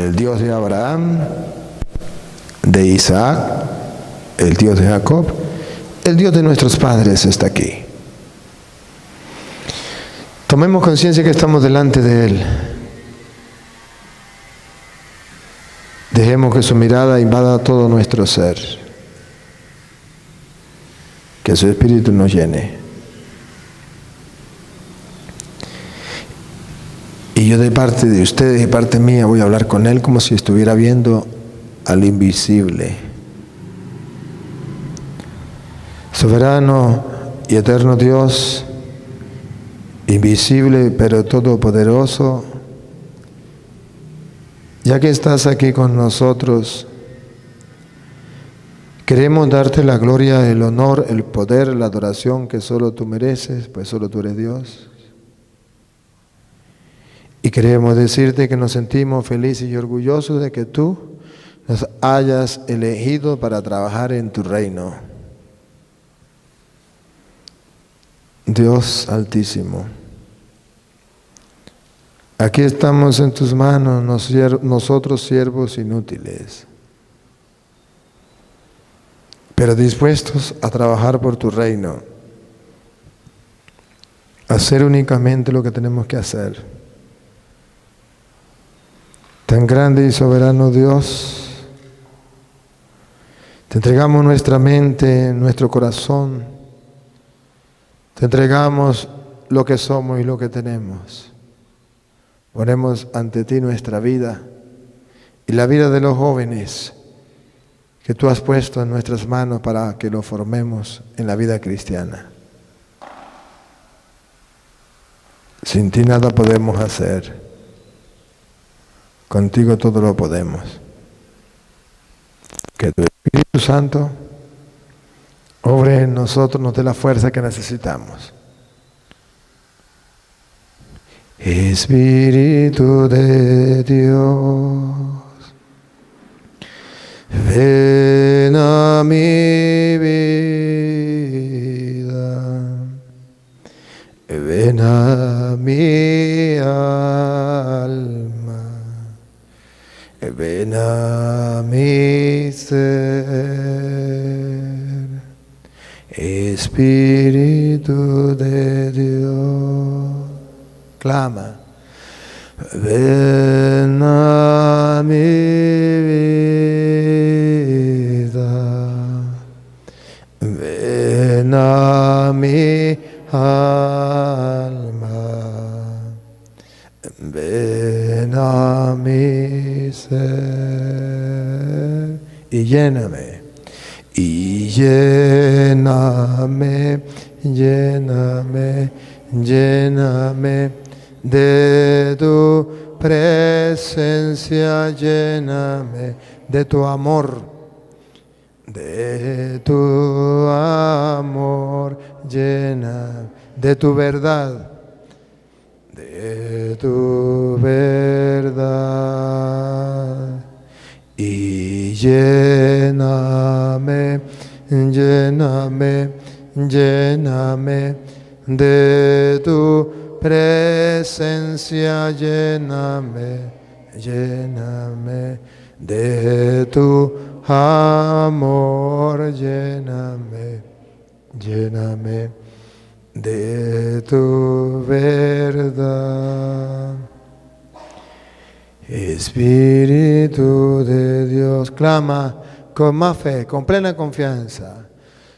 el Dios de Abraham, de Isaac, el Dios de Jacob, el Dios de nuestros padres está aquí. Tomemos conciencia que estamos delante de Él. Dejemos que su mirada invada todo nuestro ser. Que su Espíritu nos llene. Y yo de parte de ustedes y parte mía voy a hablar con Él como si estuviera viendo al invisible. Soberano y eterno Dios, invisible pero todopoderoso, ya que estás aquí con nosotros, queremos darte la gloria, el honor, el poder, la adoración que solo tú mereces, pues solo tú eres Dios. Y queremos decirte que nos sentimos felices y orgullosos de que tú nos hayas elegido para trabajar en tu reino. Dios Altísimo, aquí estamos en tus manos, nosotros siervos inútiles, pero dispuestos a trabajar por tu reino, a hacer únicamente lo que tenemos que hacer. Tan grande y soberano Dios, te entregamos nuestra mente, nuestro corazón, te entregamos lo que somos y lo que tenemos. Ponemos ante ti nuestra vida y la vida de los jóvenes que tú has puesto en nuestras manos para que lo formemos en la vida cristiana. Sin ti nada podemos hacer. Contigo todo lo podemos. Que tu Espíritu Santo obre en nosotros, nos dé la fuerza que necesitamos. Espíritu de Dios, ven a mi vida, ven a mi alma, ven a mi ser. Espíritu de Dios, clama, ven a mi vida, ven a mi alma, ven a mi ser y lléname. Y lléname, lléname, lléname de tu presencia, lléname de tu amor, lléname de tu verdad, de tu verdad. Y lléname, lléname, lléname de tu presencia, lléname, lléname de tu amor, lléname, lléname de tu verdad. Espíritu de Dios, clama con más fe, con plena confianza.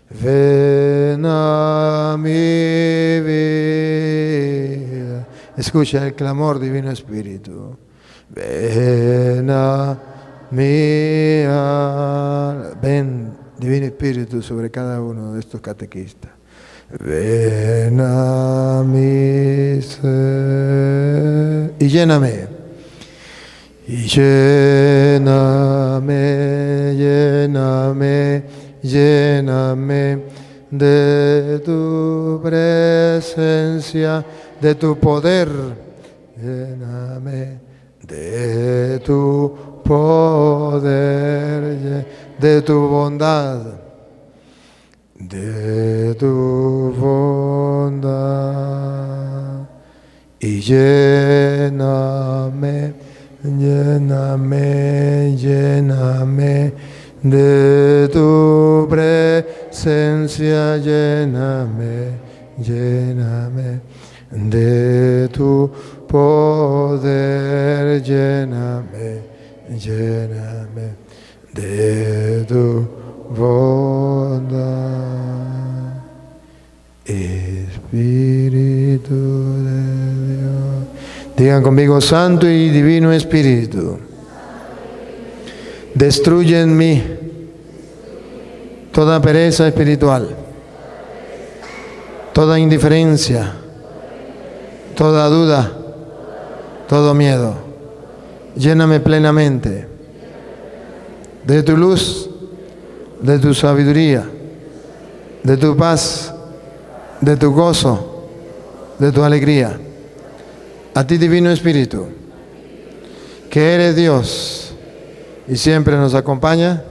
Ven a mi vida. Escucha el clamor, Divino Espíritu. Ven a mi alma. Ven, Divino Espíritu, sobre cada uno de estos catequistas. Ven a mi ser y lléname. Y lléname, lléname, lléname de tu presencia, de tu poder. Lléname de tu poder, de tu bondad, de tu bondad. Y lléname, lléname, lléname de tu presencia, lléname, lléname de tu poder, lléname, lléname de tu bondad, Espíritu de Dios. Digan conmigo: Santo y Divino Espíritu, destruye en mí toda pereza espiritual, toda indiferencia, toda duda, todo miedo. Lléname plenamente de tu luz, de tu sabiduría, de tu paz, de tu gozo, de tu alegría. A ti, Divino Espíritu, que eres Dios y siempre nos acompaña,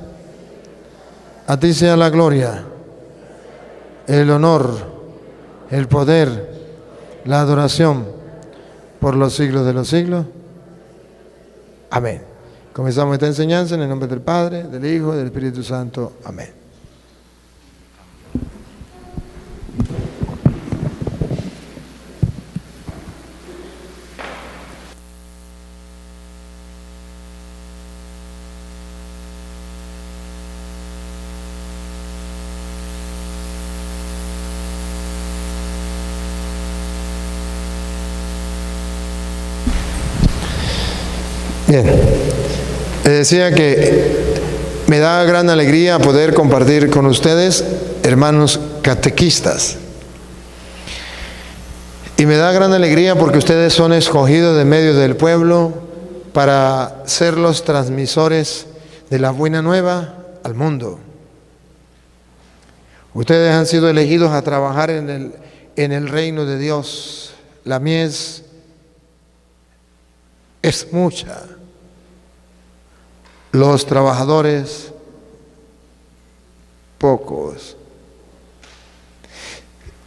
a ti sea la gloria, el honor, el poder, la adoración por los siglos de los siglos. Amén. Comenzamos esta enseñanza en el nombre del Padre, del Hijo y del Espíritu Santo. Amén. Bien, decía que me da gran alegría poder compartir con ustedes, hermanos catequistas. Y me da gran alegría porque ustedes son escogidos de medio del pueblo para ser los transmisores de la buena nueva al mundo. Ustedes han sido elegidos a trabajar en el reino de Dios. La mies es mucha. Los trabajadores, pocos.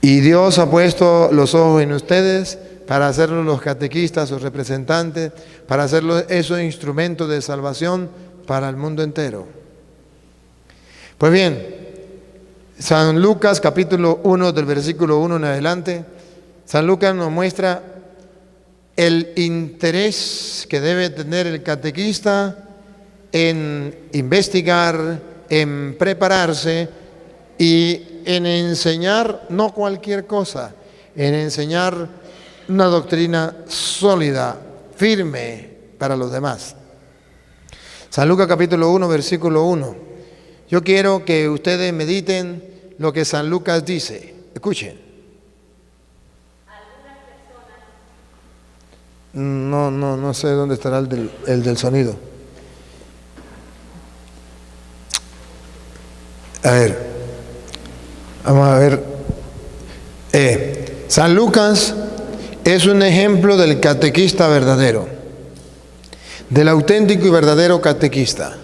Y Dios ha puesto los ojos en ustedes para hacerlos los catequistas, sus representantes, para hacerlos esos instrumentos de salvación para el mundo entero. Pues bien, San Lucas capítulo 1 del versículo 1 en adelante, San Lucas nos muestra el interés que debe tener el catequista en investigar, en prepararse y en enseñar no cualquier cosa, en enseñar una doctrina sólida, firme para los demás. San Lucas capítulo 1, versículo 1. Yo quiero que ustedes mediten lo que San Lucas dice. Escuchen. No sé dónde estará el del sonido. A ver, vamos a ver. San Lucas es un ejemplo del catequista verdadero, del auténtico y verdadero catequista.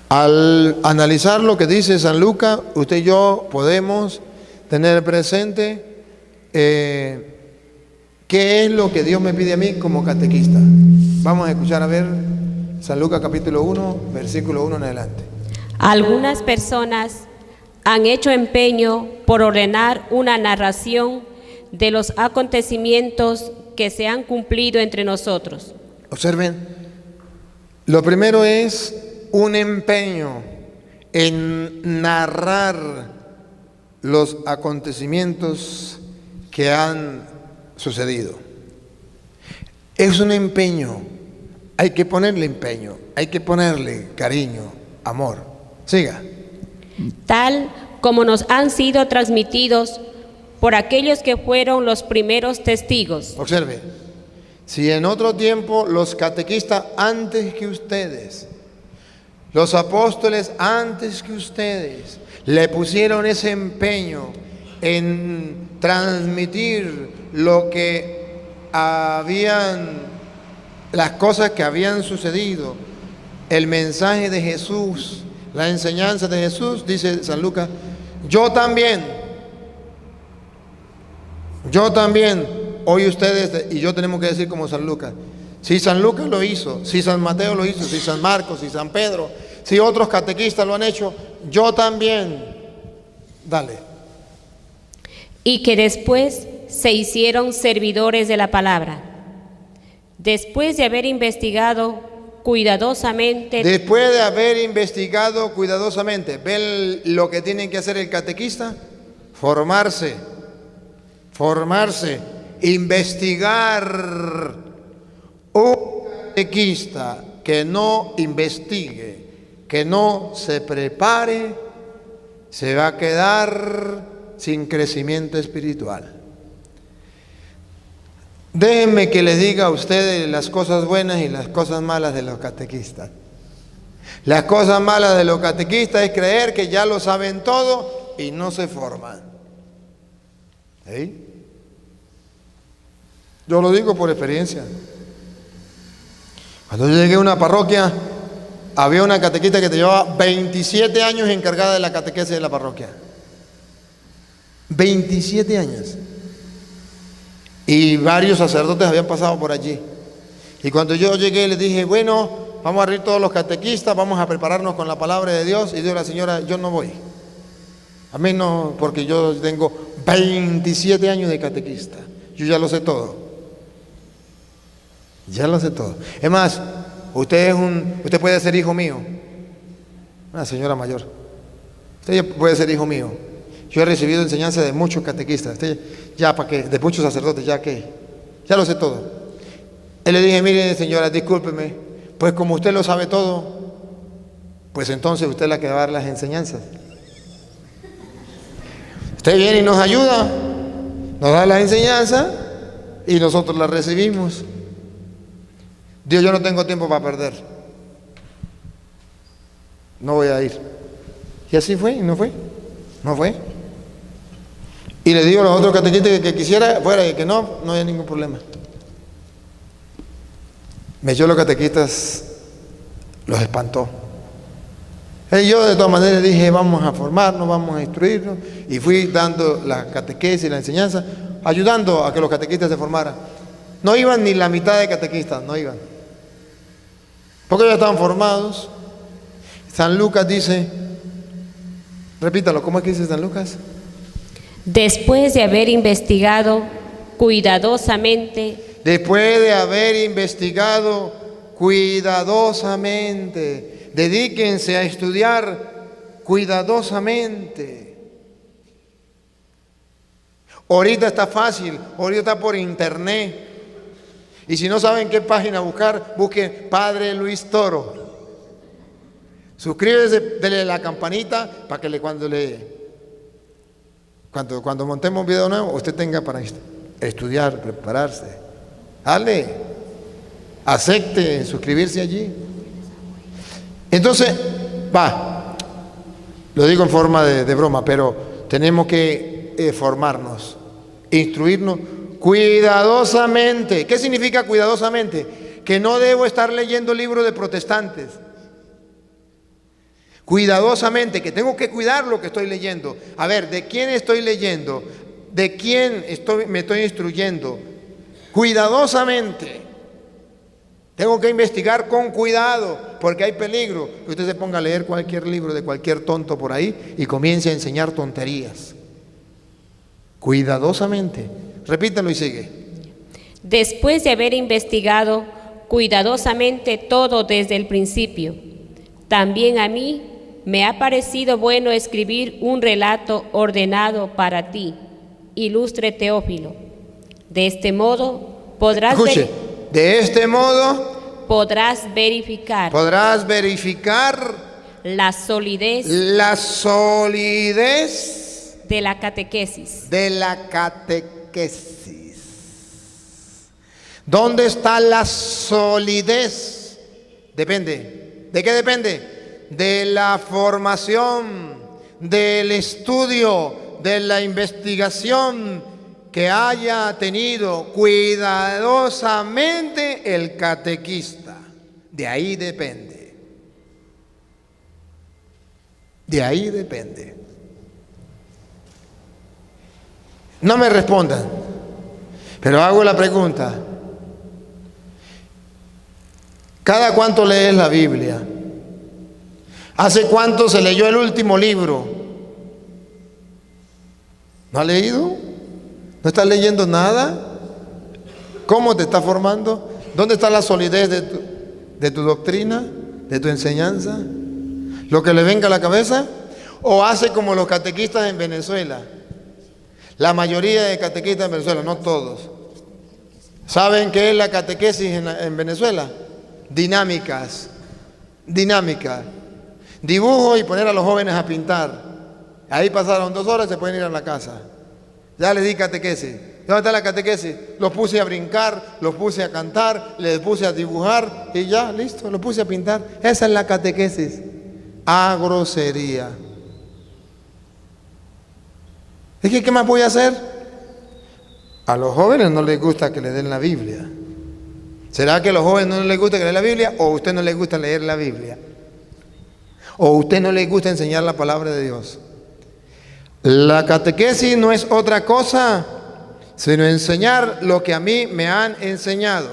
Al analizar lo que dice San Lucas, usted y yo podemos tener presente qué es lo que Dios me pide a mí como catequista. Vamos a escuchar a ver San Lucas capítulo 1, versículo 1 en adelante. Algunas personas han hecho empeño por ordenar una narración de los acontecimientos que se han cumplido entre nosotros. Observen, lo primero es un empeño en narrar los acontecimientos que han sucedido. Es un empeño, hay que ponerle empeño, hay que ponerle cariño, amor. Siga. Tal como nos han sido transmitidos por aquellos que fueron los primeros testigos. Observe, si en otro tiempo los catequistas antes que ustedes, los apóstoles antes que ustedes, le pusieron ese empeño en transmitir lo que las cosas que habían sucedido, el mensaje de Jesús, la enseñanza de Jesús, dice San Lucas, yo también, hoy ustedes y yo tenemos que decir como San Lucas, Si San Lucas lo hizo, si San Mateo lo hizo, si San Marcos, si San Pedro, si otros catequistas lo han hecho, yo también. Dale. Y que después se hicieron servidores de la palabra. Después de haber investigado cuidadosamente. Después de haber investigado cuidadosamente. ¿Ven lo que tiene que hacer el catequista? Formarse, investigar. Un catequista que no investigue, que no se prepare, se va a quedar sin crecimiento espiritual. Déjenme que les diga a ustedes las cosas buenas y las cosas malas de los catequistas. Las cosas malas de los catequistas es creer que ya lo saben todo y no se forman. ¿Sí? Yo lo digo por experiencia. Cuando yo llegué a una parroquia, había una catequista que te llevaba 27 años encargada de la catequesis de la parroquia. 27 años. Y varios sacerdotes habían pasado por allí. Y cuando yo llegué les dije, bueno, vamos a abrir todos los catequistas, vamos a prepararnos con la palabra de Dios. Y dijo la señora, yo no voy. A mí no, porque yo tengo 27 años de catequista. Yo ya lo sé todo. Ya lo sé todo. Es más, usted puede ser hijo mío. Una señora mayor. Usted puede ser hijo mío. Yo he recibido enseñanza de muchos catequistas. Usted, ya para qué, de muchos sacerdotes, ya qué. Ya lo sé todo. Y le dije, mire señora, discúlpeme, pues como usted lo sabe todo, pues entonces usted es la que va a dar las enseñanzas. Usted viene y nos ayuda, nos da las enseñanzas y nosotros las recibimos. Dios, yo no tengo tiempo para perder. No voy a ir. Y así fue, y no fue. No fue. Y le digo a los otros catequistas que quisiera, fuera, y que no hay ningún problema. Me echó los catequistas, los espantó. Y yo de todas maneras dije, vamos a formarnos, vamos a instruirnos. Y fui dando la catequesis y la enseñanza, ayudando a que los catequistas se formaran. No iban ni la mitad de catequistas, no iban. Porque ya estaban formados. San Lucas dice, repítalo, ¿cómo es que dice San Lucas? Después de haber investigado cuidadosamente. Después de haber investigado cuidadosamente. Dedíquense a estudiar cuidadosamente. Ahorita está fácil, ahorita está por internet. Y si no saben qué página buscar, busquen Padre Luis Toro. Suscríbese, denle la campanita para que cuando montemos un video nuevo, usted tenga para estudiar, prepararse. Dale, acepte suscribirse allí. Entonces, lo digo en forma de broma, pero tenemos que formarnos, instruirnos cuidadosamente. ¿Qué significa cuidadosamente? Que no debo estar leyendo libros de protestantes. Cuidadosamente, que tengo que cuidar lo que estoy leyendo. A ver, ¿de quién estoy leyendo? ¿De quién me estoy instruyendo? Cuidadosamente. Tengo que investigar con cuidado, porque hay peligro que usted se ponga a leer cualquier libro de cualquier tonto por ahí y comience a enseñar tonterías. Cuidadosamente. Repítalo y sigue. Después de haber investigado cuidadosamente todo desde el principio, también a mí me ha parecido bueno escribir un relato ordenado para ti, ilustre Teófilo. De este modo podrás verificar la solidez de la catequesis. ¿Dónde está la solidez? Depende. ¿De qué depende? De la formación, del estudio, de la investigación que haya tenido cuidadosamente el catequista. De ahí depende. De ahí depende. No me respondan, pero hago la pregunta. ¿Cada cuánto lees la Biblia? ¿Hace cuánto se leyó el último libro? ¿No ha leído? ¿No está leyendo nada? ¿Cómo te está formando? ¿Dónde está la solidez de tu doctrina, de tu enseñanza? ¿Lo que le venga a la cabeza? ¿O hace como los catequistas en Venezuela? La mayoría de catequistas en Venezuela, no todos. ¿Saben qué es la catequesis en Venezuela? Dinámicas. Dibujo y poner a los jóvenes a pintar. Ahí pasaron 2 horas, se pueden ir a la casa. Ya les di catequesis. ¿Dónde está la catequesis? Los puse a brincar, los puse a cantar, les puse a dibujar y ya, listo, los puse a pintar. Esa es la catequesis. A grosería. Es que, ¿qué más voy a hacer? A los jóvenes no les gusta que le den la Biblia. ¿Será que a los jóvenes no les gusta que le den la Biblia? ¿O a usted no les gusta leer la Biblia? ¿O a usted no les gusta enseñar la palabra de Dios? La catequesis no es otra cosa sino enseñar lo que a mí me han enseñado.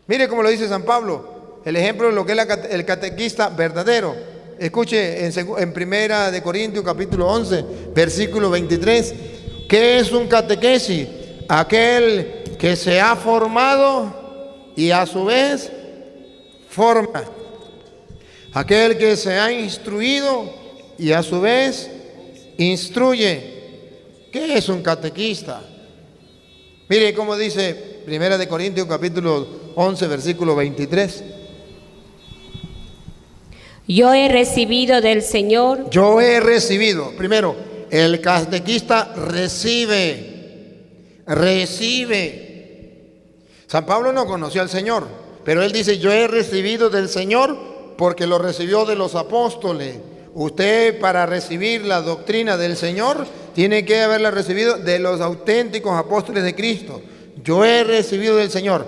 Mire cómo lo dice San Pablo, el ejemplo de lo que es el catequista verdadero. Escuche en Primera de Corintios capítulo 11, versículo 23. ¿Qué es un catequesis? Aquel que se ha formado y a su vez forma. Aquel que se ha instruido y a su vez instruye. ¿Qué es un catequista? Mire cómo dice Primera de Corintios capítulo 11, versículo 23. Yo he recibido del Señor. Yo he recibido. Primero, el catequista recibe. San Pablo no conoció al Señor, pero él dice, yo he recibido del Señor porque lo recibió de los apóstoles. Usted, para recibir la doctrina del Señor, tiene que haberla recibido de los auténticos apóstoles de Cristo. Yo he recibido del Señor.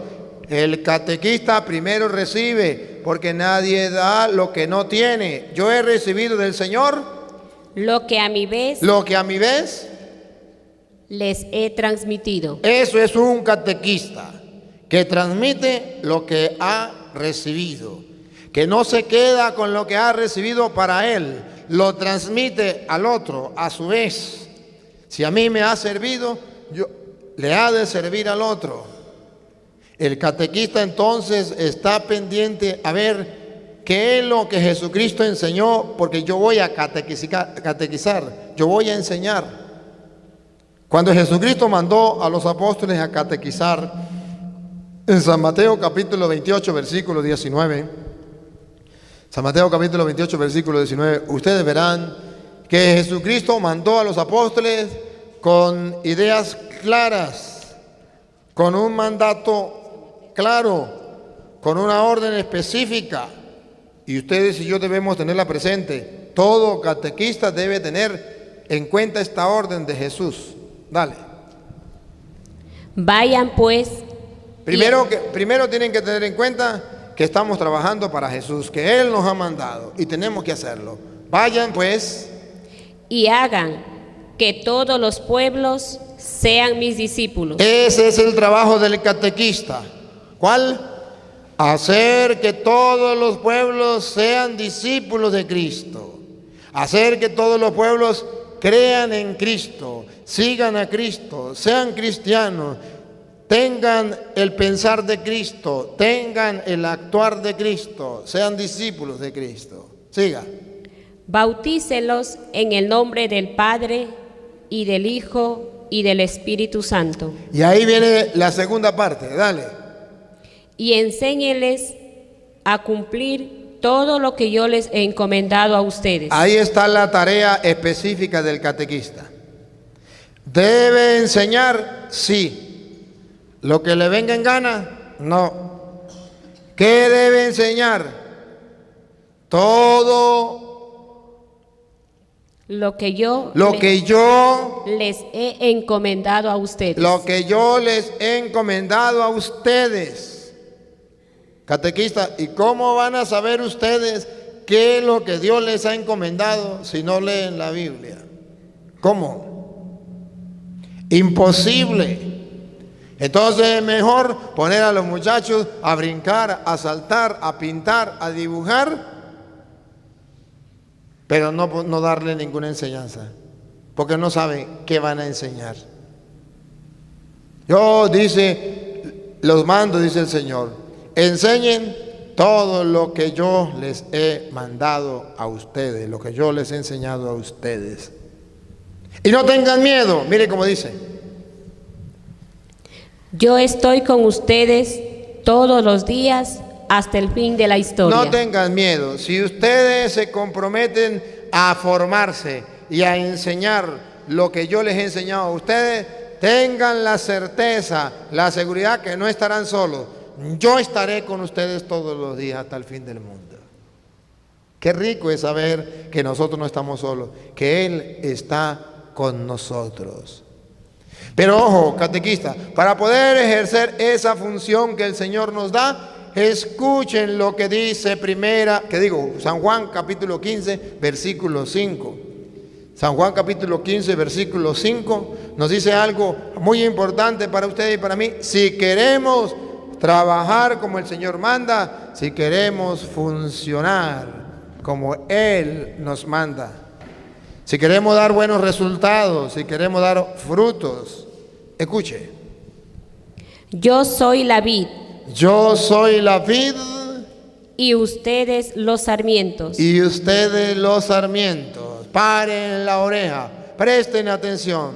El catequista primero recibe, porque nadie da lo que no tiene. Yo he recibido del Señor Lo que a mi vez les he transmitido. Eso es un catequista, que transmite lo que ha recibido, que no se queda con lo que ha recibido para él, lo transmite al otro a su vez. Si a mí me ha servido, le ha de servir al otro. El catequista entonces está pendiente a ver qué es lo que Jesucristo enseñó, porque yo voy a catequizar, yo voy a enseñar. Cuando Jesucristo mandó a los apóstoles a catequizar, en San Mateo capítulo 28, versículo 19, San Mateo capítulo 28, versículo 19, ustedes verán que Jesucristo mandó a los apóstoles con ideas claras, con un mandato claro, con una orden específica. Y ustedes y yo debemos tenerla presente. Todo catequista debe tener en cuenta esta orden de Jesús. Dale. Vayan pues. Primero tienen que tener en cuenta que estamos trabajando para Jesús, que Él nos ha mandado y tenemos que hacerlo. Vayan pues. Y hagan que todos los pueblos sean mis discípulos. Ese es el trabajo del catequista. ¿Cuál? Hacer que todos los pueblos sean discípulos de Cristo. Hacer que todos los pueblos crean en Cristo, sigan a Cristo, sean cristianos, tengan el pensar de Cristo, tengan el actuar de Cristo, sean discípulos de Cristo. Siga. Bautícelos en el nombre del Padre y del Hijo y del Espíritu Santo. Y ahí viene la segunda parte, dale. Y enséñeles a cumplir todo lo que yo les he encomendado a ustedes. Ahí está la tarea específica del catequista. ¿Debe enseñar? Sí. ¿Lo que le venga en gana? No. ¿Qué debe enseñar? Todo lo que yo les he encomendado a ustedes. Lo que yo les he encomendado a ustedes. Catequista, ¿y cómo van a saber ustedes qué es lo que Dios les ha encomendado si no leen la Biblia? ¿Cómo? Imposible. Entonces es mejor poner a los muchachos a brincar, a saltar, a pintar, a dibujar, pero no darle ninguna enseñanza, porque no saben qué van a enseñar. Yo, los mando, dice el Señor, enseñen todo lo que yo les he mandado a ustedes, lo que yo les he enseñado a ustedes. Y no tengan miedo, mire cómo dice. Yo estoy con ustedes todos los días hasta el fin de la historia. No tengan miedo. Si ustedes se comprometen a formarse y a enseñar lo que yo les he enseñado a ustedes, tengan la certeza, la seguridad que no estarán solos. Yo estaré con ustedes todos los días hasta el fin del mundo. Qué rico es saber que nosotros no estamos solos, que Él está con nosotros. Pero ojo, catequista, para poder ejercer esa función que el Señor nos da, escuchen lo que dice San Juan capítulo 15, versículo 5. San Juan capítulo 15, versículo 5 nos dice algo muy importante para ustedes y para mí. Si queremos trabajar como el Señor manda, si queremos funcionar como Él nos manda, si queremos dar buenos resultados, si queremos dar frutos, escuche. Yo soy la vid. Yo soy la vid. Y ustedes los sarmientos. Y ustedes los sarmientos. Paren la oreja, presten atención.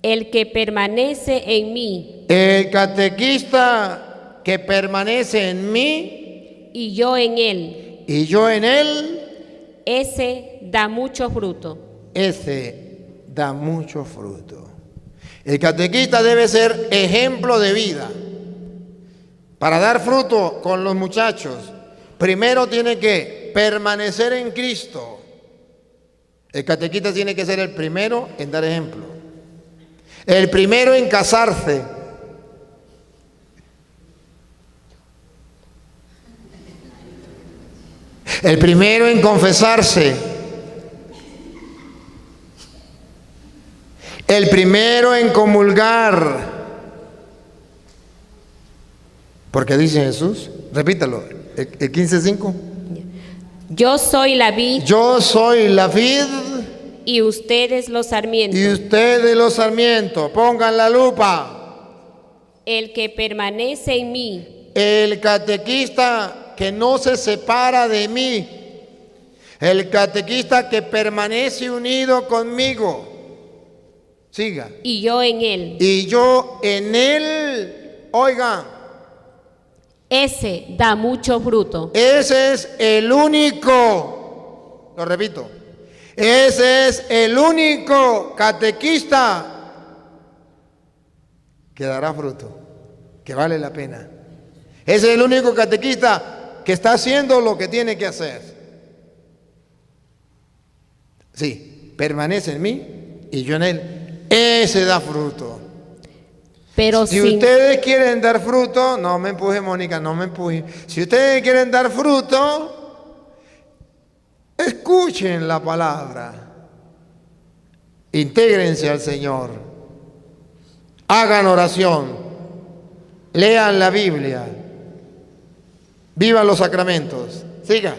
El que permanece en mí. El catequista que permanece en mí. Y yo en él. Y yo en él. Ese da mucho fruto. Ese da mucho fruto. El catequista debe ser ejemplo de vida. Para dar fruto con los muchachos, primero tiene que permanecer en Cristo. El catequista tiene que ser el primero en dar ejemplo. El primero en casarse. El primero en confesarse. El primero en comulgar. Porque dice Jesús, repítalo, el 15:5. Yo soy la vid. Yo soy la vid. Y ustedes los sarmientos. Y ustedes los sarmientos. Pongan la lupa. El que permanece en mí. El catequista que no se separa de mí. El catequista que permanece unido conmigo. Siga. Y yo en él. Y yo en él. Oiga. Ese da mucho fruto. Ese es el único. Lo repito. Ese es el único catequista que dará fruto, que vale la pena. Ese es el único catequista que está haciendo lo que tiene que hacer. Sí, permanece en mí y yo en él. Ese da fruto. Pero si ustedes quieren dar fruto, no me empuje, Mónica, no me empuje. Si ustedes quieren dar fruto, escuchen la palabra, intégrense al Señor, hagan oración, lean la Biblia, vivan los sacramentos. Siga.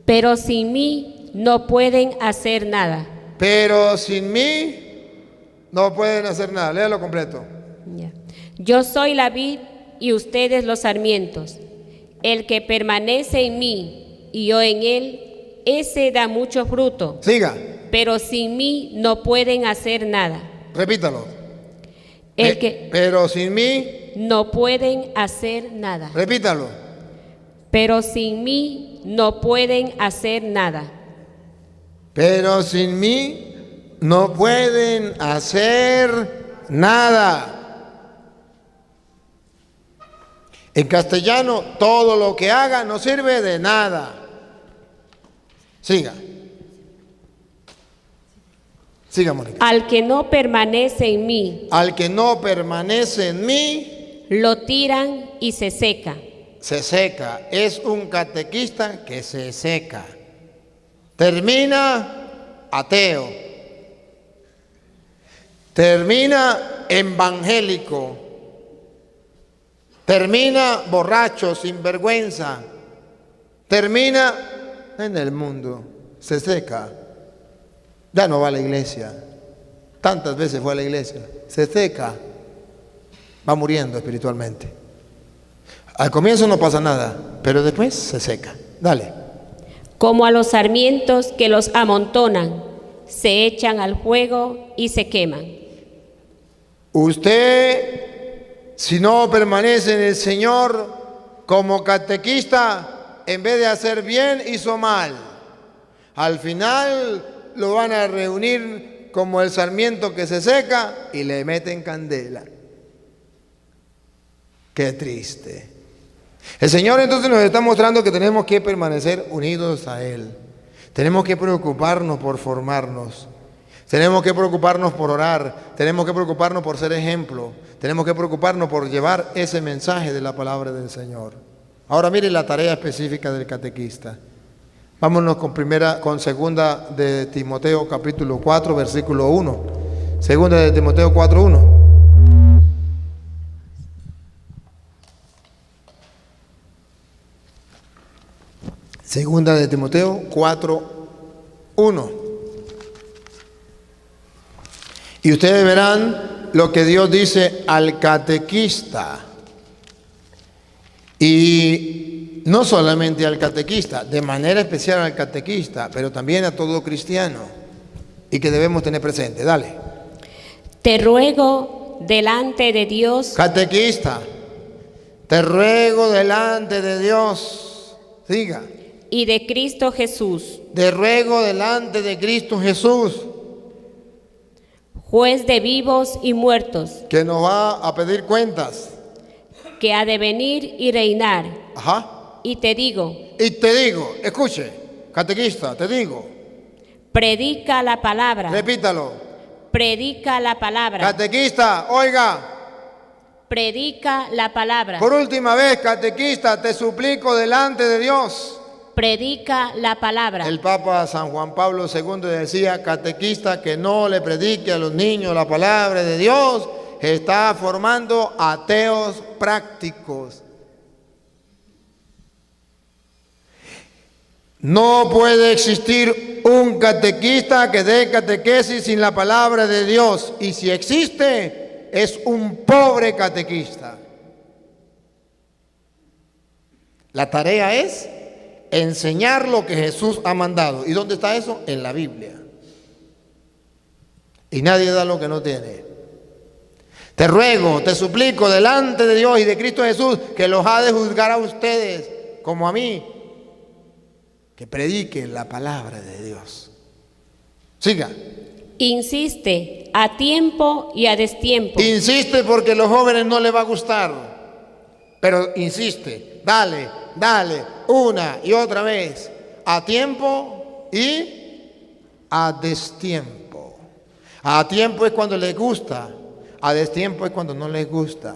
Pero sin mí no pueden hacer nada. Pero sin mí no pueden hacer nada. Léalo completo. Yo soy la vid y ustedes los sarmientos. El que permanece en mí y yo en él, ese da mucho fruto. Siga. Pero sin mí no pueden hacer nada. Repítalo. Pero sin mí no pueden hacer nada. Repítalo. Pero sin mí no pueden hacer nada. Pero sin mí no pueden hacer nada. En castellano, todo lo que haga no sirve de nada. Siga. Siga, Mónica. Al que no permanece en mí. Al que no permanece en mí. Lo tiran y se seca. Se seca. Es un catequista que se seca. Termina ateo. Termina evangélico, termina borracho, sin vergüenza, termina en el mundo, se seca, ya no va a la iglesia, tantas veces fue a la iglesia, se seca, va muriendo espiritualmente. Al comienzo no pasa nada, pero después se seca. Dale. Como a los sarmientos que los amontonan, se echan al fuego y se queman. Usted, si no permanece en el Señor, como catequista, en vez de hacer bien, hizo mal. Al final lo van a reunir como el sarmiento que se seca y le meten candela. Qué triste. El Señor entonces nos está mostrando que tenemos que permanecer unidos a Él. Tenemos que preocuparnos por formarnos. Tenemos que preocuparnos por orar. Tenemos que preocuparnos por ser ejemplo. Tenemos que preocuparnos por llevar ese mensaje de la palabra del Señor. Ahora mire la tarea específica del catequista. Vámonos con segunda de Timoteo capítulo 4 versículo 1. Segunda de Timoteo 4, 1. Segunda de Timoteo 4, 1. Y ustedes verán lo que Dios dice al catequista. Y no solamente al catequista, de manera especial al catequista, pero también a todo cristiano. Y que debemos tener presente. Dale. Te ruego delante de Dios. Catequista, te ruego delante de Dios. Siga. Y de Cristo Jesús. Te ruego delante de Cristo Jesús, juez de vivos y muertos, que nos va a pedir cuentas. que ha de venir y reinar. Ajá. Y te digo, escuche, catequista, te digo. predica la palabra. Repítalo. Predica la palabra. Catequista, oiga. Predica la palabra. Por última vez, catequista, te suplico delante de Dios. Predica la palabra. El Papa San Juan Pablo II decía, catequista que no le predique a los niños la palabra de Dios, está formando ateos prácticos. No puede existir un catequista que dé catequesis sin la palabra de Dios. Y si existe, es un pobre catequista. La tarea es enseñar lo que Jesús ha mandado. ¿Y dónde está eso? En la Biblia. Y nadie da lo que no tiene. Te ruego, te suplico delante de Dios y de Cristo Jesús, que los ha de juzgar a ustedes como a mí, que prediquen la palabra de Dios. Siga. Insiste a tiempo y a destiempo. Insiste porque a los jóvenes no les va a gustar, pero insiste, dale, una y otra vez, a tiempo y a destiempo. A tiempo es cuando les gusta, a destiempo es cuando no les gusta.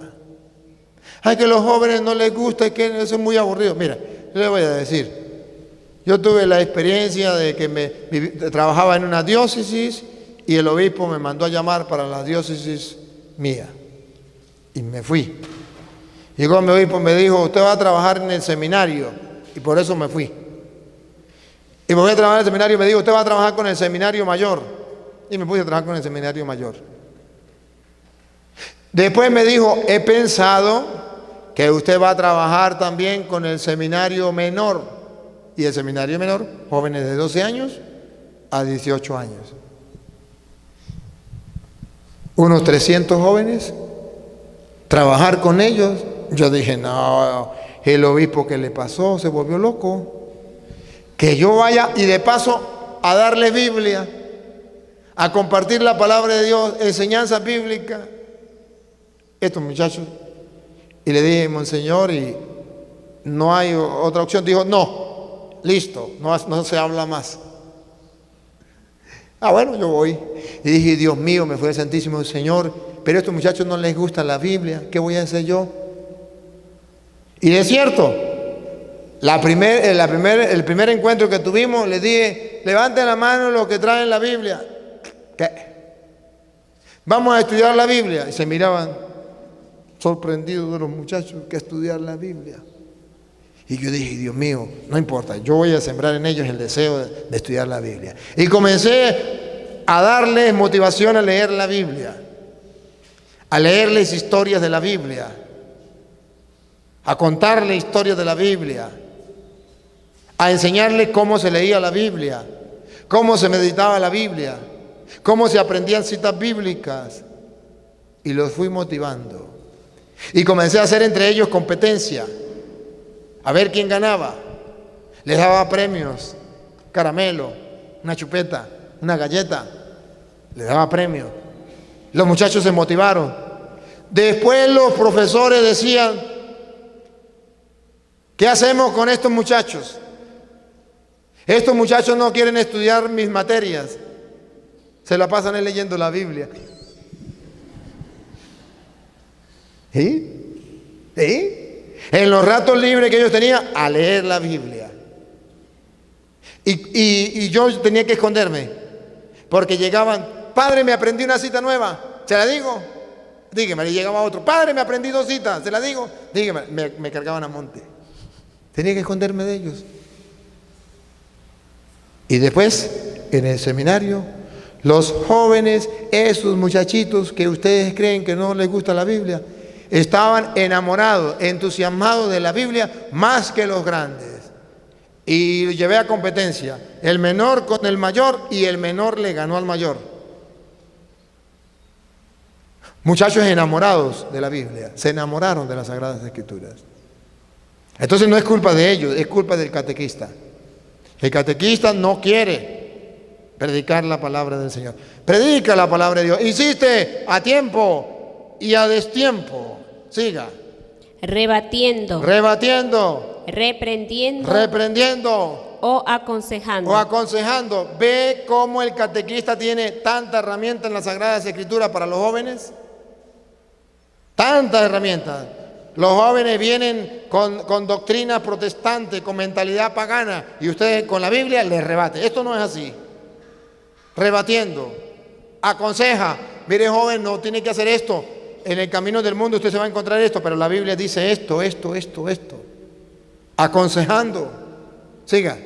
Ay, que a los jóvenes no les gusta, es que eso es muy aburrido. Mira, yo le voy a decir, yo tuve la experiencia de que trabajaba en una diócesis y el obispo me mandó a llamar para la diócesis mía y me fui. Llegó mi obispo y me dijo, usted va a trabajar en el seminario, y por eso me fui. Y me voy a trabajar en el seminario y me dijo, usted va a trabajar con el seminario mayor, y me puse a trabajar con el seminario mayor. Después me dijo, he pensado que usted va a trabajar también con el seminario menor. Y el seminario menor, jóvenes de 12 años a 18 años. Unos 300 jóvenes, trabajar con ellos. Yo dije, no, el obispo que le pasó se volvió loco. Que yo vaya y de paso a darle Biblia, a compartir la palabra de Dios, enseñanza bíblica. Estos muchachos, y le dije, monseñor, y no hay otra opción. Dijo, no, listo, no se habla más. Ah, bueno, yo voy. Y dije, Dios mío, me fue el Santísimo Señor, pero a estos muchachos no les gusta la Biblia, ¿qué voy a hacer yo? Y es cierto, el primer encuentro que tuvimos, les dije, levanten la mano los que traen la Biblia. ¿Qué? vamos a estudiar la Biblia. Y se miraban sorprendidos de los muchachos que estudiar la Biblia. Y yo dije, Dios mío, no importa, yo voy a sembrar en ellos el deseo de estudiar la Biblia. Y comencé a darles motivación a leer la Biblia, a leerles historias de la Biblia, a contarles historias de la Biblia, a enseñarles cómo se leía la Biblia, cómo se meditaba la Biblia, cómo se aprendían citas bíblicas. Y los fui motivando. Y comencé a hacer entre ellos competencia, a ver quién ganaba. Les daba premios, caramelo, una chupeta, una galleta. Les daba premios. Los muchachos se motivaron. Después los profesores decían, ¿qué hacemos con estos muchachos? Estos muchachos no quieren estudiar mis materias. Se la pasan leyendo la Biblia. ¿Sí? En los ratos libres que ellos tenían, a leer la Biblia. Y yo tenía que esconderme, porque llegaban, padre, me aprendí una cita nueva, ¿se la digo? Dígame. Y llegaba otro, padre, me aprendí 2 citas, ¿se la digo? Dígame. Me cargaban a monte. Tenía que esconderme de ellos. Y después, en el seminario, los jóvenes, esos muchachitos que ustedes creen que no les gusta la Biblia, estaban enamorados, entusiasmados de la Biblia más que los grandes. Y llevé a competencia el menor con el mayor, y el menor le ganó al mayor. Muchachos enamorados de la Biblia, se enamoraron de las Sagradas Escrituras. Entonces no es culpa de ellos, es culpa del catequista. El catequista no quiere predicar la palabra del Señor. Predica la palabra de Dios, insiste a tiempo y a destiempo. Siga. Rebatiendo. Rebatiendo. Reprendiendo. Reprendiendo. O aconsejando. O aconsejando. ¿Ve cómo el catequista tiene tanta herramienta en las Sagradas Escrituras para los jóvenes? Tantas herramientas. Los jóvenes vienen con doctrina protestante, con mentalidad pagana, y ustedes con la Biblia les rebaten. Esto no es así. Rebatiendo. Aconseja. Mire, joven, no tiene que hacer esto. En el camino del mundo usted se va a encontrar esto, pero la Biblia dice esto. Aconsejando. Siga.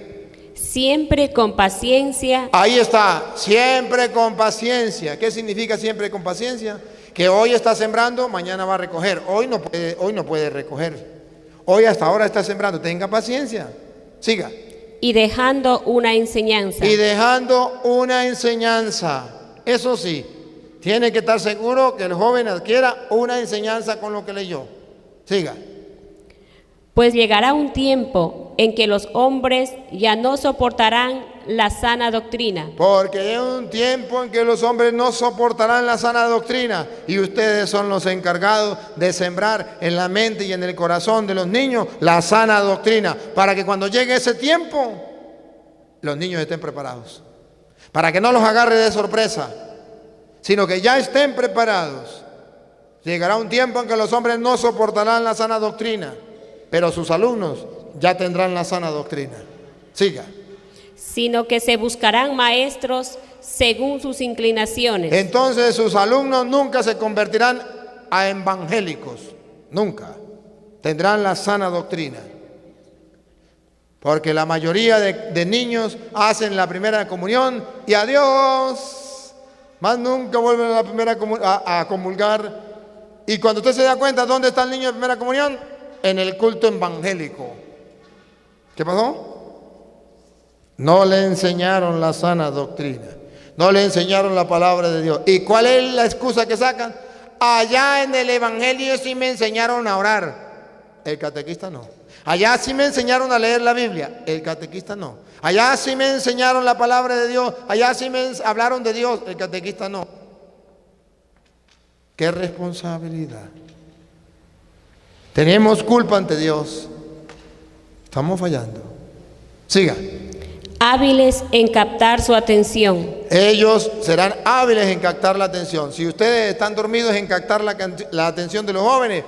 Siempre con paciencia. Ahí está, siempre con paciencia. ¿Qué significa siempre con paciencia? Que hoy está sembrando, mañana va a recoger. Hoy no puede recoger. Hoy hasta ahora está sembrando. Tenga paciencia. Siga. Y dejando una enseñanza. Y dejando una enseñanza. Eso sí, tiene que estar seguro que el joven adquiera una enseñanza con lo que leyó. Siga. Pues llegará un tiempo en que los hombres ya no soportarán la sana doctrina. Porque hay un tiempo en que los hombres no soportarán la sana doctrina, y ustedes son los encargados de sembrar en la mente y en el corazón de los niños la sana doctrina, para que cuando llegue ese tiempo los niños estén preparados, para que no los agarre de sorpresa, sino que ya estén preparados. Llegará un tiempo en que los hombres no soportarán la sana doctrina, pero sus alumnos ya tendrán la sana doctrina. Siga. Sino que se buscarán maestros según sus inclinaciones. Entonces sus alumnos nunca se convertirán a evangélicos, nunca. Tendrán la sana doctrina. Porque la mayoría de niños hacen la primera comunión y adiós. Más nunca vuelven a la primera a comulgar. Y cuando usted se da cuenta, ¿dónde está el niño de primera comunión? En el culto evangélico. ¿Qué pasó? No le enseñaron la sana doctrina. No le enseñaron la palabra de Dios. ¿Y cuál es la excusa que sacan? Allá en el evangelio sí me enseñaron a orar. El catequista no. Allá sí me enseñaron a leer la Biblia. El catequista no. Allá sí me enseñaron la palabra de Dios. Allá sí me hablaron de Dios. El catequista no. ¡Qué responsabilidad! Tenemos culpa ante Dios. Estamos fallando. Siga. Hábiles en captar su atención. Ellos serán hábiles en captar la atención. Si ustedes están dormidos en captar la atención de los jóvenes,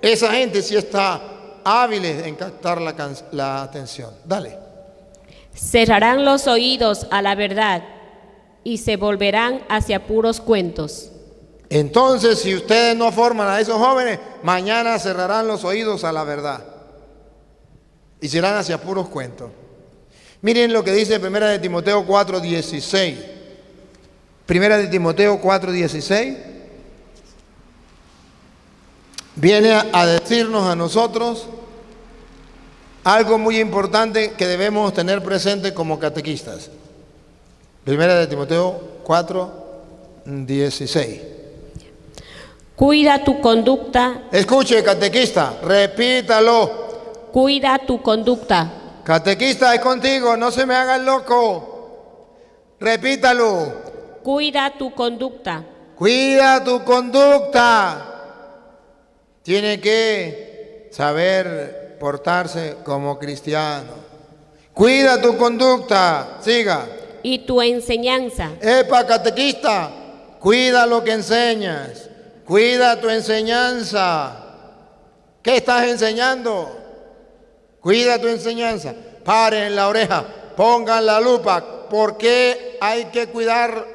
esa gente sí está hábiles en captar la atención. Dale. Cerrarán los oídos a la verdad y se volverán hacia puros cuentos. Entonces, si ustedes no forman a esos jóvenes, mañana cerrarán los oídos a la verdad y serán hacia puros cuentos. Miren lo que dice 1 de Timoteo 4:16. 1 de Timoteo 4:16 viene a decirnos a nosotros algo muy importante que debemos tener presente como catequistas. 1 de Timoteo 4:16. Cuida tu conducta. Escuche, catequista, repítalo. Cuida tu conducta. Catequista, es contigo, no se me haga el loco. Repítalo. Cuida tu conducta. Cuida tu conducta. Tiene que saber portarse como cristiano. Cuida tu conducta. Siga. Y tu enseñanza. Epa, catequista, cuida lo que enseñas. Cuida tu enseñanza. ¿Qué estás enseñando? Cuida tu enseñanza. Paren la oreja, pongan la lupa. ¿Por qué hay que cuidar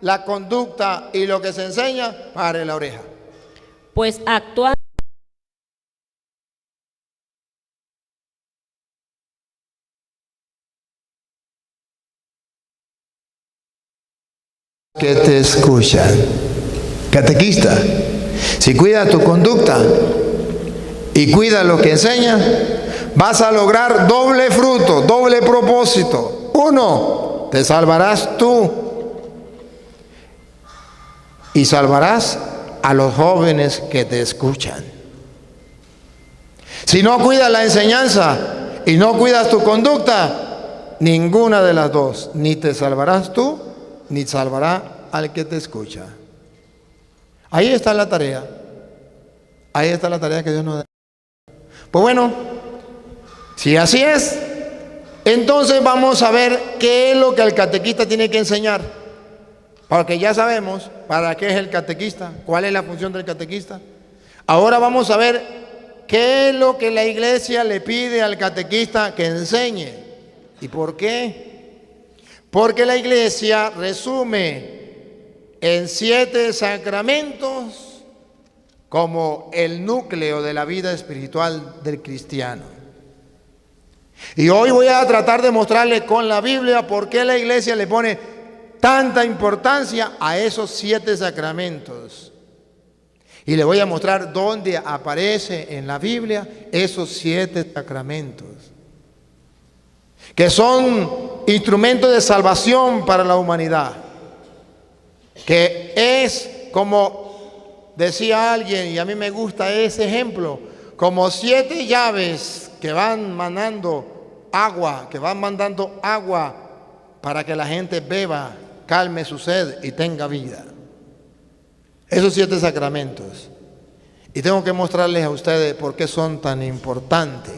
la conducta y lo que se enseña? Paren la oreja. Pues actúa. Que te escuchan. Catequista, si cuida tu conducta y cuida lo que enseñas, vas a lograr doble fruto, doble propósito. Uno, te salvarás tú y salvarás a los jóvenes que te escuchan. Si no cuidas la enseñanza y no cuidas tu conducta, ninguna de las dos, ni te salvarás tú, ni salvará al que te escucha. Ahí está la tarea. Ahí está la tarea que Dios nos da. Pues bueno, si así es, entonces vamos a ver qué es lo que el catequista tiene que enseñar. Porque ya sabemos para qué es el catequista, cuál es la función del catequista. Ahora vamos a ver qué es lo que la iglesia le pide al catequista que enseñe. ¿Y por qué? Porque la iglesia resume en 7 sacramentos como el núcleo de la vida espiritual del cristiano. Y hoy voy a tratar de mostrarle con la Biblia por qué la iglesia le pone tanta importancia a esos 7 sacramentos. Y le voy a mostrar dónde aparece en la Biblia esos 7 sacramentos, que son instrumentos de salvación para la humanidad. Que es como decía alguien, y a mí me gusta ese ejemplo, como 7 llaves que van mandando agua, para que la gente beba, calme su sed y tenga vida. Esos 7 sacramentos. Y tengo que mostrarles a ustedes por qué son tan importantes.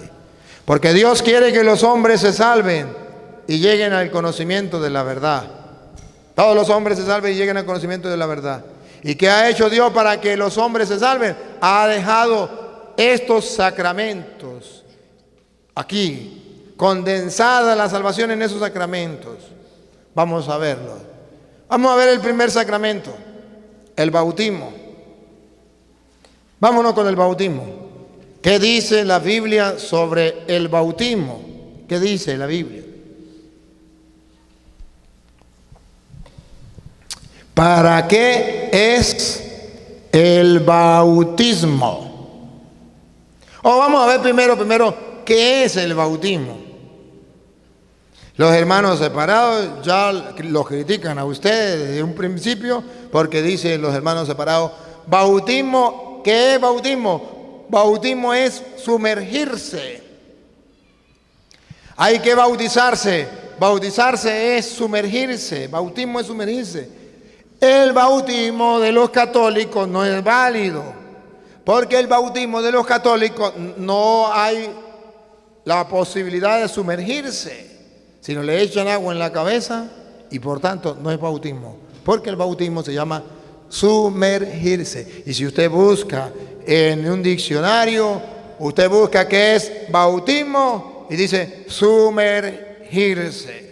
Porque Dios quiere que los hombres se salven y lleguen al conocimiento de la verdad. Todos los hombres se salven y lleguen al conocimiento de la verdad. ¿Y qué ha hecho Dios para que los hombres se salven? Ha dejado estos sacramentos aquí, condensada la salvación en esos sacramentos. Vamos a verlo. Vamos a ver el primer sacramento, el bautismo. Vámonos con el bautismo. ¿Qué dice la Biblia sobre el bautismo? ¿Qué dice la Biblia? ¿Para qué es el bautismo? Vamos a ver primero, ¿qué es el bautismo? Los hermanos separados ya los critican a ustedes desde un principio porque dicen los hermanos separados, bautismo, ¿qué es bautismo? Bautismo es sumergirse. Hay que bautizarse. Bautizarse es sumergirse. Bautismo es sumergirse. El bautismo de los católicos no es válido, porque el bautismo de los católicos no hay la posibilidad de sumergirse, sino le echan agua en la cabeza y por tanto no es bautismo, porque el bautismo se llama sumergirse. Y si usted busca en un diccionario, usted busca qué es bautismo y dice sumergirse.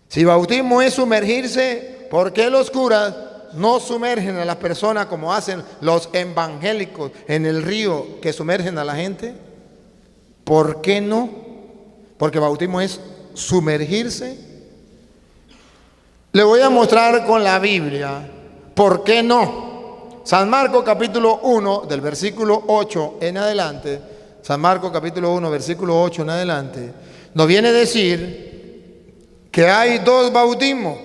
Si bautismo es sumergirse, ¿por qué los curas no sumergen a las personas como hacen los evangélicos en el río que sumergen a la gente? ¿Por qué no? Porque bautismo es sumergirse. Le voy a mostrar con la Biblia por qué no. San Marcos capítulo 1 del versículo 8 en adelante, San Marcos capítulo 1 versículo 8 en adelante, nos viene a decir que hay dos bautismos.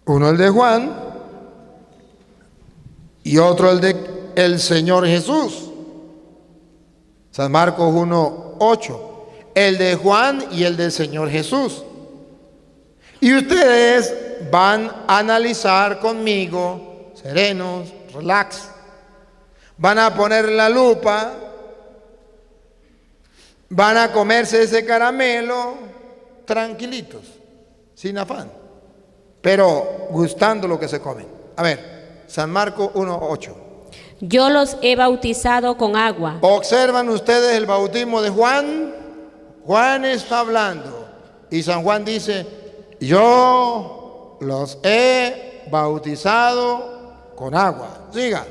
Uno el de Juan y otro el de el Señor Jesús. San Marcos 1, 8. El de Juan y el del Señor Jesús. Y ustedes van a analizar conmigo, serenos, relax. Van a poner la lupa, van a comerse ese caramelo tranquilitos, sin afán, pero gustando lo que se comen. A ver, San Marcos 1:8. Yo los he bautizado con agua. ¿Observan ustedes el bautismo de Juan? Juan está hablando y San Juan dice: yo los he bautizado con agua. Siga.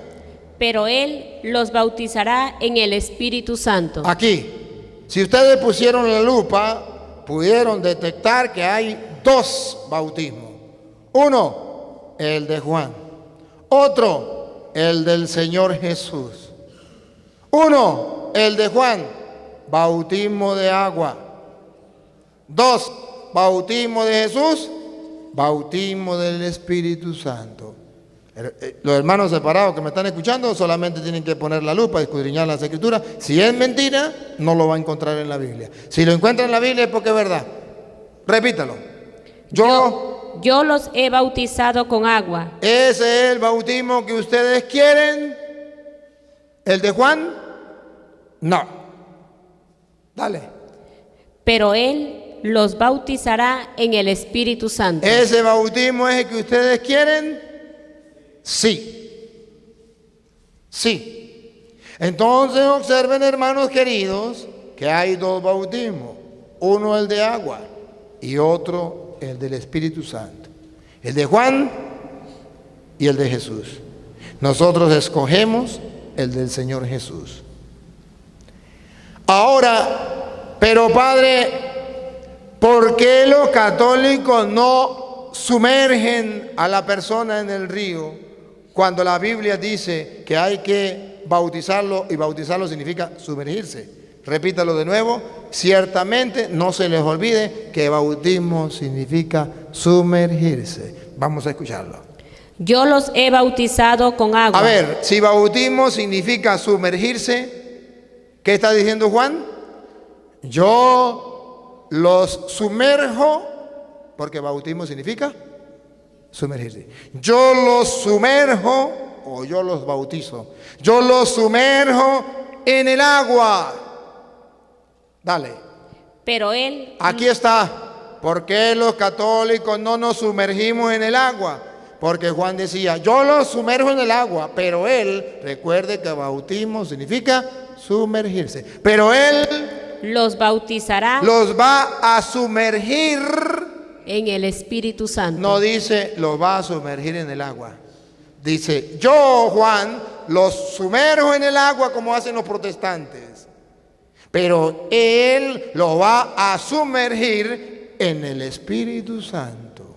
Pero él los bautizará en el Espíritu Santo. Aquí, si ustedes pusieron la lupa, pudieron detectar que hay dos bautismos. Uno, el de Juan. Otro, el del Señor Jesús. Uno, el de Juan, bautismo de agua. Dos, bautismo de Jesús, bautismo del Espíritu Santo. Los hermanos separados que me están escuchando solamente tienen que poner la lupa, escudriñar las escrituras. Si es mentira, no lo va a encontrar en la Biblia. Si lo encuentra en la Biblia es porque es verdad. Repítalo. Yo los he bautizado con agua. ¿Ese es el bautismo que ustedes quieren? ¿El de Juan? No. Dale. Pero él los bautizará en el Espíritu Santo. ¿Ese bautismo es el que ustedes quieren? Sí. Sí. Entonces observen, hermanos queridos, que hay dos bautismos. Uno el de agua y otro el del Espíritu Santo. El de Juan y el de Jesús. Nosotros escogemos el del Señor Jesús. Ahora, pero Padre, ¿por qué los católicos no sumergen a la persona en el río cuando la Biblia dice que hay que bautizarlo, y bautizarlo significa sumergirse? Repítalo de nuevo. Ciertamente no se les olvide que bautismo significa sumergirse. Vamos a escucharlo. Yo los he bautizado con agua. A ver, si bautismo significa sumergirse, ¿qué está diciendo Juan? Yo los sumerjo, porque bautismo significa sumergirse. Yo los sumerjo, o yo los bautizo. Yo los sumerjo en el agua. Dale. Pero él... Aquí está. ¿Por qué los católicos no nos sumergimos en el agua? Porque Juan decía, yo los sumerjo en el agua, pero él, recuerde que bautismo significa sumergirse. Pero él los bautizará, los va a sumergir en el Espíritu Santo. No dice los va a sumergir en el agua. Dice, yo, Juan, los sumerjo en el agua como hacen los protestantes. Pero él lo va a sumergir en el Espíritu Santo.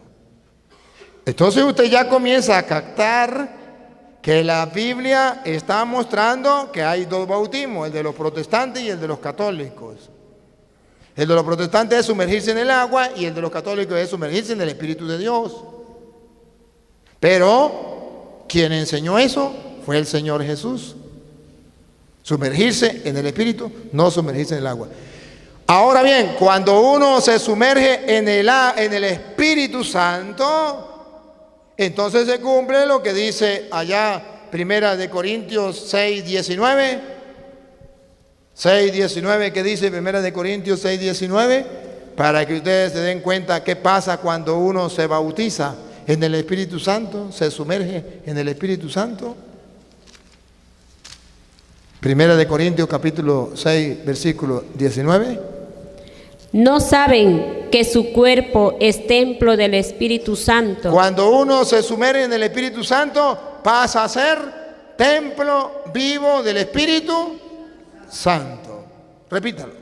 Entonces usted ya comienza a captar que la Biblia está mostrando que hay dos bautismos, el de los protestantes y el de los católicos. El de los protestantes es sumergirse en el agua y el de los católicos es sumergirse en el Espíritu de Dios. Pero quien enseñó eso fue el Señor Jesús. Sumergirse en el Espíritu, no sumergirse en el agua. Ahora bien, cuando uno se sumerge en el Espíritu Santo, entonces se cumple lo que dice allá Primera de Corintios 6:19. 6:19, ¿qué dice Primera de Corintios 6:19? Para que ustedes se den cuenta qué pasa cuando uno se bautiza en el Espíritu Santo, se sumerge en el Espíritu Santo. Primera de Corintios capítulo 6, versículo 19. ¿No saben que su cuerpo es templo del Espíritu Santo. Cuando uno se sumerge en el Espíritu Santo, pasa a ser templo vivo del Espíritu Santo. Repítalo.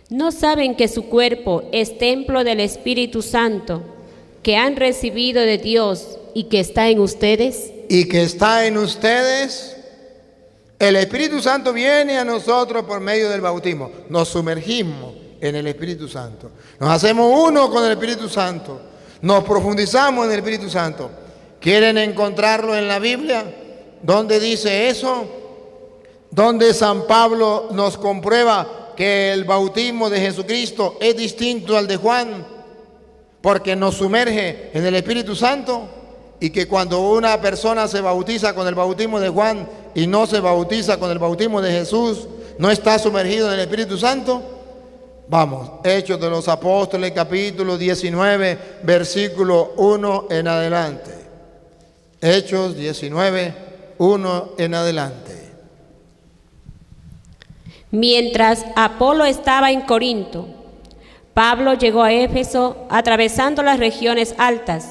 ¿No saben que su cuerpo es templo del Espíritu Santo, que han recibido de Dios y que está en ustedes? Y que está en ustedes. El Espíritu Santo viene a nosotros por medio del bautismo. Nos sumergimos en el Espíritu Santo. Nos hacemos uno con el Espíritu Santo. Nos profundizamos en el Espíritu Santo. ¿Quieren encontrarlo en la Biblia? ¿Dónde dice eso? ¿Dónde San Pablo nos comprueba que el bautismo de Jesucristo es distinto al de Juan? Porque nos sumerge en el Espíritu Santo. Y que cuando una persona se bautiza con el bautismo de Juan y no se bautiza con el bautismo de Jesús, no está sumergido en el Espíritu Santo. Vamos, Hechos de los Apóstoles, capítulo 19, versículo 1 en adelante. Hechos 19, 1 en adelante. Mientras Apolo estaba en Corinto, Pablo llegó a Éfeso atravesando las regiones altas.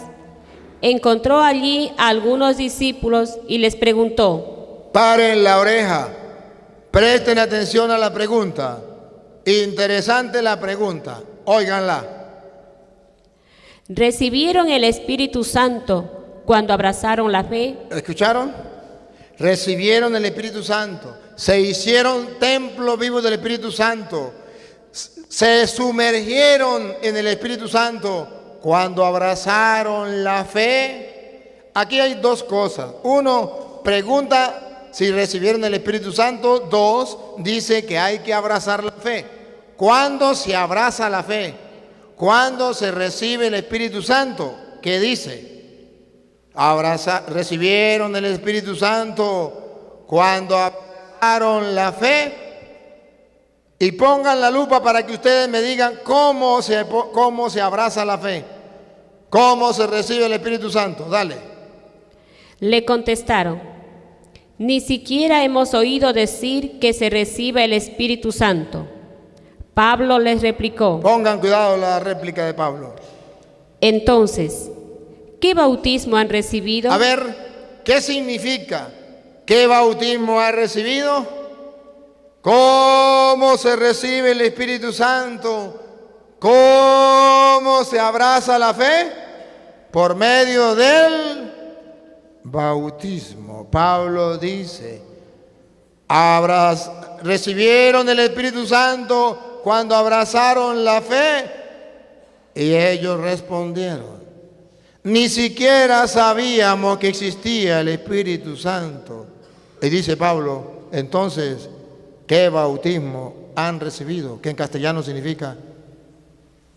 Encontró allí a algunos discípulos y les preguntó. Paren la oreja, presten atención a la pregunta. Interesante la pregunta, óiganla. ¿Recibieron el Espíritu Santo cuando abrazaron la fe? ¿Escucharon? Recibieron el Espíritu Santo, se hicieron templo vivo del Espíritu Santo, se sumergieron en el Espíritu Santo cuando abrazaron la fe. Aquí hay dos cosas. Uno, pregunta si recibieron el Espíritu Santo. Dos, dice que hay que abrazar la fe. ¿Cuándo se abraza la fe? ¿Cuándo se recibe el Espíritu Santo? ¿Qué dice? Recibieron el Espíritu Santo cuando abrazaron la fe. Y pongan la lupa para que ustedes me digan cómo se abraza la fe, cómo se recibe el Espíritu Santo. Dale. Le contestaron, ni siquiera hemos oído decir que se reciba el Espíritu Santo. Pablo les replicó. Pongan cuidado la réplica de Pablo. Entonces, ¿qué bautismo han recibido? A ver, ¿qué significa? ¿Qué bautismo ha recibido? ¿Cómo se recibe el Espíritu Santo? ¿Cómo se abraza la fe? Por medio del bautismo. Pablo dice, recibieron el Espíritu Santo cuando abrazaron la fe. Y ellos respondieron, ni siquiera sabíamos que existía el Espíritu Santo. Y dice Pablo, entonces, ¿qué bautismo han recibido? Que en castellano significa,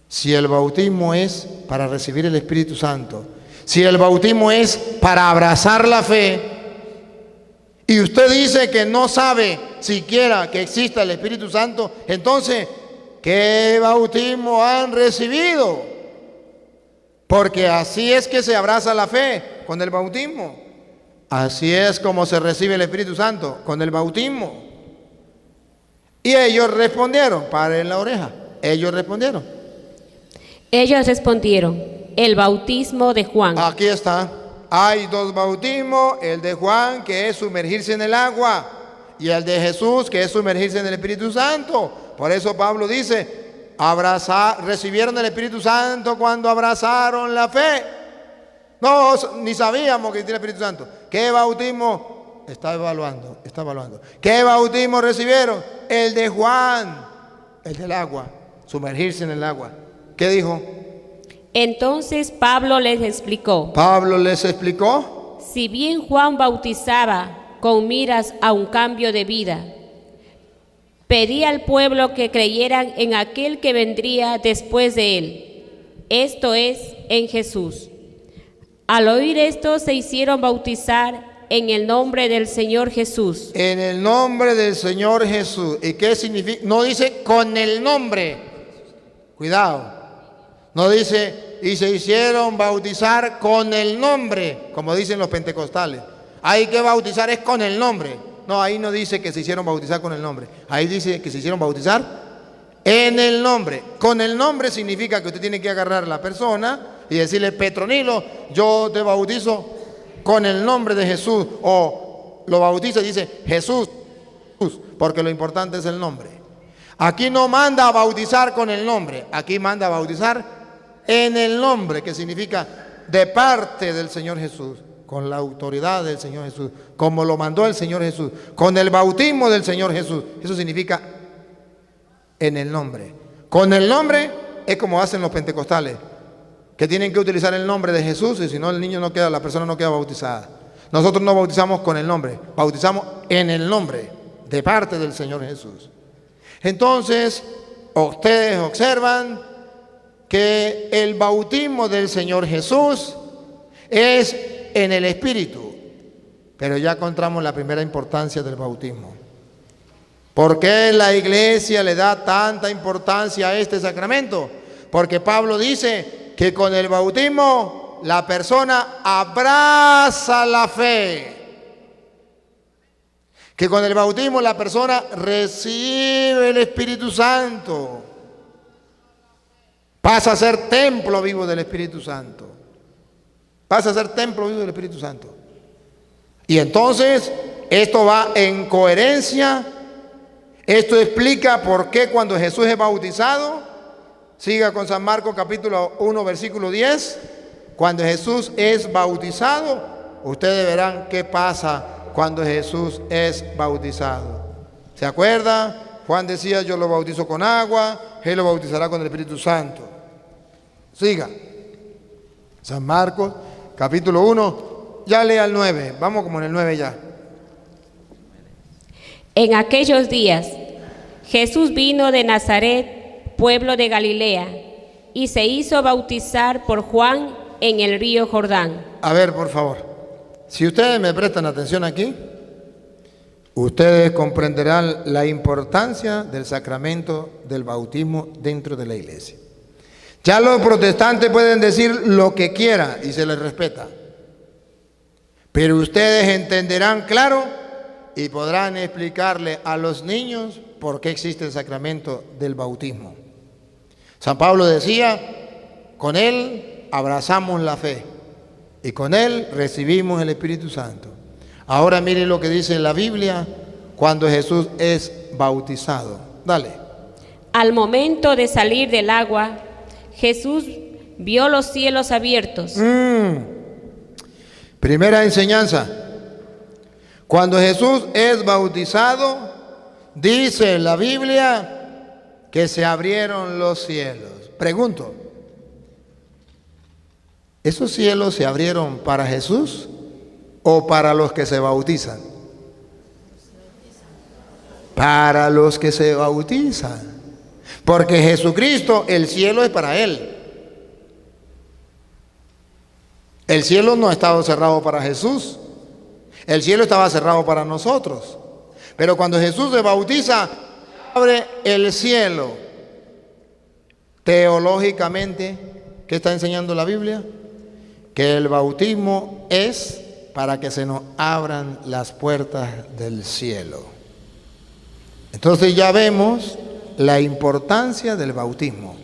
si el bautismo es para recibir el Espíritu Santo, si el bautismo es para abrazar la fe, y usted dice que no sabe siquiera que exista el Espíritu Santo, entonces, ¿qué bautismo han recibido? Porque así es que se abraza la fe, con el bautismo. Así es como se recibe el Espíritu Santo, con el bautismo. Y ellos respondieron, paren la oreja, ellos respondieron, el bautismo de Juan. Aquí está, hay dos bautismos, el de Juan que es sumergirse en el agua y el de Jesús que es sumergirse en el Espíritu Santo. Por eso Pablo dice, recibieron el Espíritu Santo cuando abrazaron la fe. No, ni sabíamos que existía el Espíritu Santo. ¿Qué bautismo? Está evaluando. ¿Qué bautismo recibieron? El de Juan, el del agua, sumergirse en el agua. ¿Qué dijo? Entonces Pablo les explicó. Si bien Juan bautizaba con miras a un cambio de vida, pedía al pueblo que creyeran en aquel que vendría después de él, esto es, en Jesús. Al oír esto se hicieron bautizar en el nombre del Señor Jesús. En el nombre del Señor Jesús. ¿Y qué significa? No dice con el nombre. Cuidado. No dice y se hicieron bautizar con el nombre, como dicen los pentecostales. Hay que bautizar es con el nombre. No, ahí no dice que se hicieron bautizar con el nombre. Ahí dice que se hicieron bautizar En el nombre. Con el nombre significa que usted tiene que agarrar a la persona y decirle: Petronilo, yo te bautizo con el nombre de Jesús. O lo bautiza y dice: Jesús, porque lo importante es el nombre. Aquí no manda a bautizar con el nombre, aquí manda a bautizar en el nombre, que significa de parte del Señor Jesús, con la autoridad del Señor Jesús, como lo mandó el Señor Jesús, con el bautismo del Señor Jesús. Eso significa en el nombre. Con el nombre es como hacen los pentecostales, que tienen que utilizar el nombre de Jesús, y si no, el niño no queda, la persona no queda bautizada. Nosotros no bautizamos con el nombre, bautizamos en el nombre, de parte del Señor Jesús. Entonces, ustedes observan que el bautismo del Señor Jesús es en el Espíritu, pero ya encontramos la primera importancia del bautismo. ¿Por qué la iglesia le da tanta importancia a este sacramento? Porque Pablo dice que con el bautismo la persona abraza la fe, que con el bautismo la persona recibe el Espíritu Santo, pasa a ser templo vivo del Espíritu Santo, pasa a ser templo vivo del Espíritu Santo. Y entonces esto va en coherencia. Esto explica por qué cuando Jesús es bautizado, siga con San Marcos capítulo 1 versículo 10, cuando Jesús es bautizado, ustedes verán qué pasa cuando Jesús es bautizado. ¿Se acuerda? Juan decía: yo lo bautizo con agua, Él lo bautizará con el Espíritu Santo. Siga. San Marcos capítulo 1, ya lea el 9, vamos como en el 9 ya. En aquellos días, Jesús vino de Nazaret, pueblo de Galilea, y se hizo bautizar por Juan en el río Jordán. A ver, por favor, si ustedes me prestan atención aquí, ustedes comprenderán la importancia del sacramento del bautismo dentro de la iglesia. Ya los protestantes pueden decir lo que quieran y se les respeta, pero ustedes entenderán claro y podrán explicarle a los niños por qué existe el sacramento del bautismo. San Pablo decía: con él abrazamos la fe y con él recibimos el Espíritu Santo. Ahora miren lo que dice la Biblia cuando Jesús es bautizado. Dale. Al momento de salir del agua, Jesús vio los cielos abiertos. Primera enseñanza. Cuando Jesús es bautizado, dice la Biblia que se abrieron los cielos. Pregunto, ¿esos cielos se abrieron para Jesús o para los que se bautizan? Para los que se bautizan. Porque Jesucristo, el cielo es para Él. El cielo no ha estado cerrado para Jesús. El cielo estaba cerrado para nosotros. Pero cuando Jesús se bautiza, abre el cielo. Teológicamente, ¿qué está enseñando la Biblia? Que el bautismo es para que se nos abran las puertas del cielo. Entonces ya vemos la importancia del bautismo.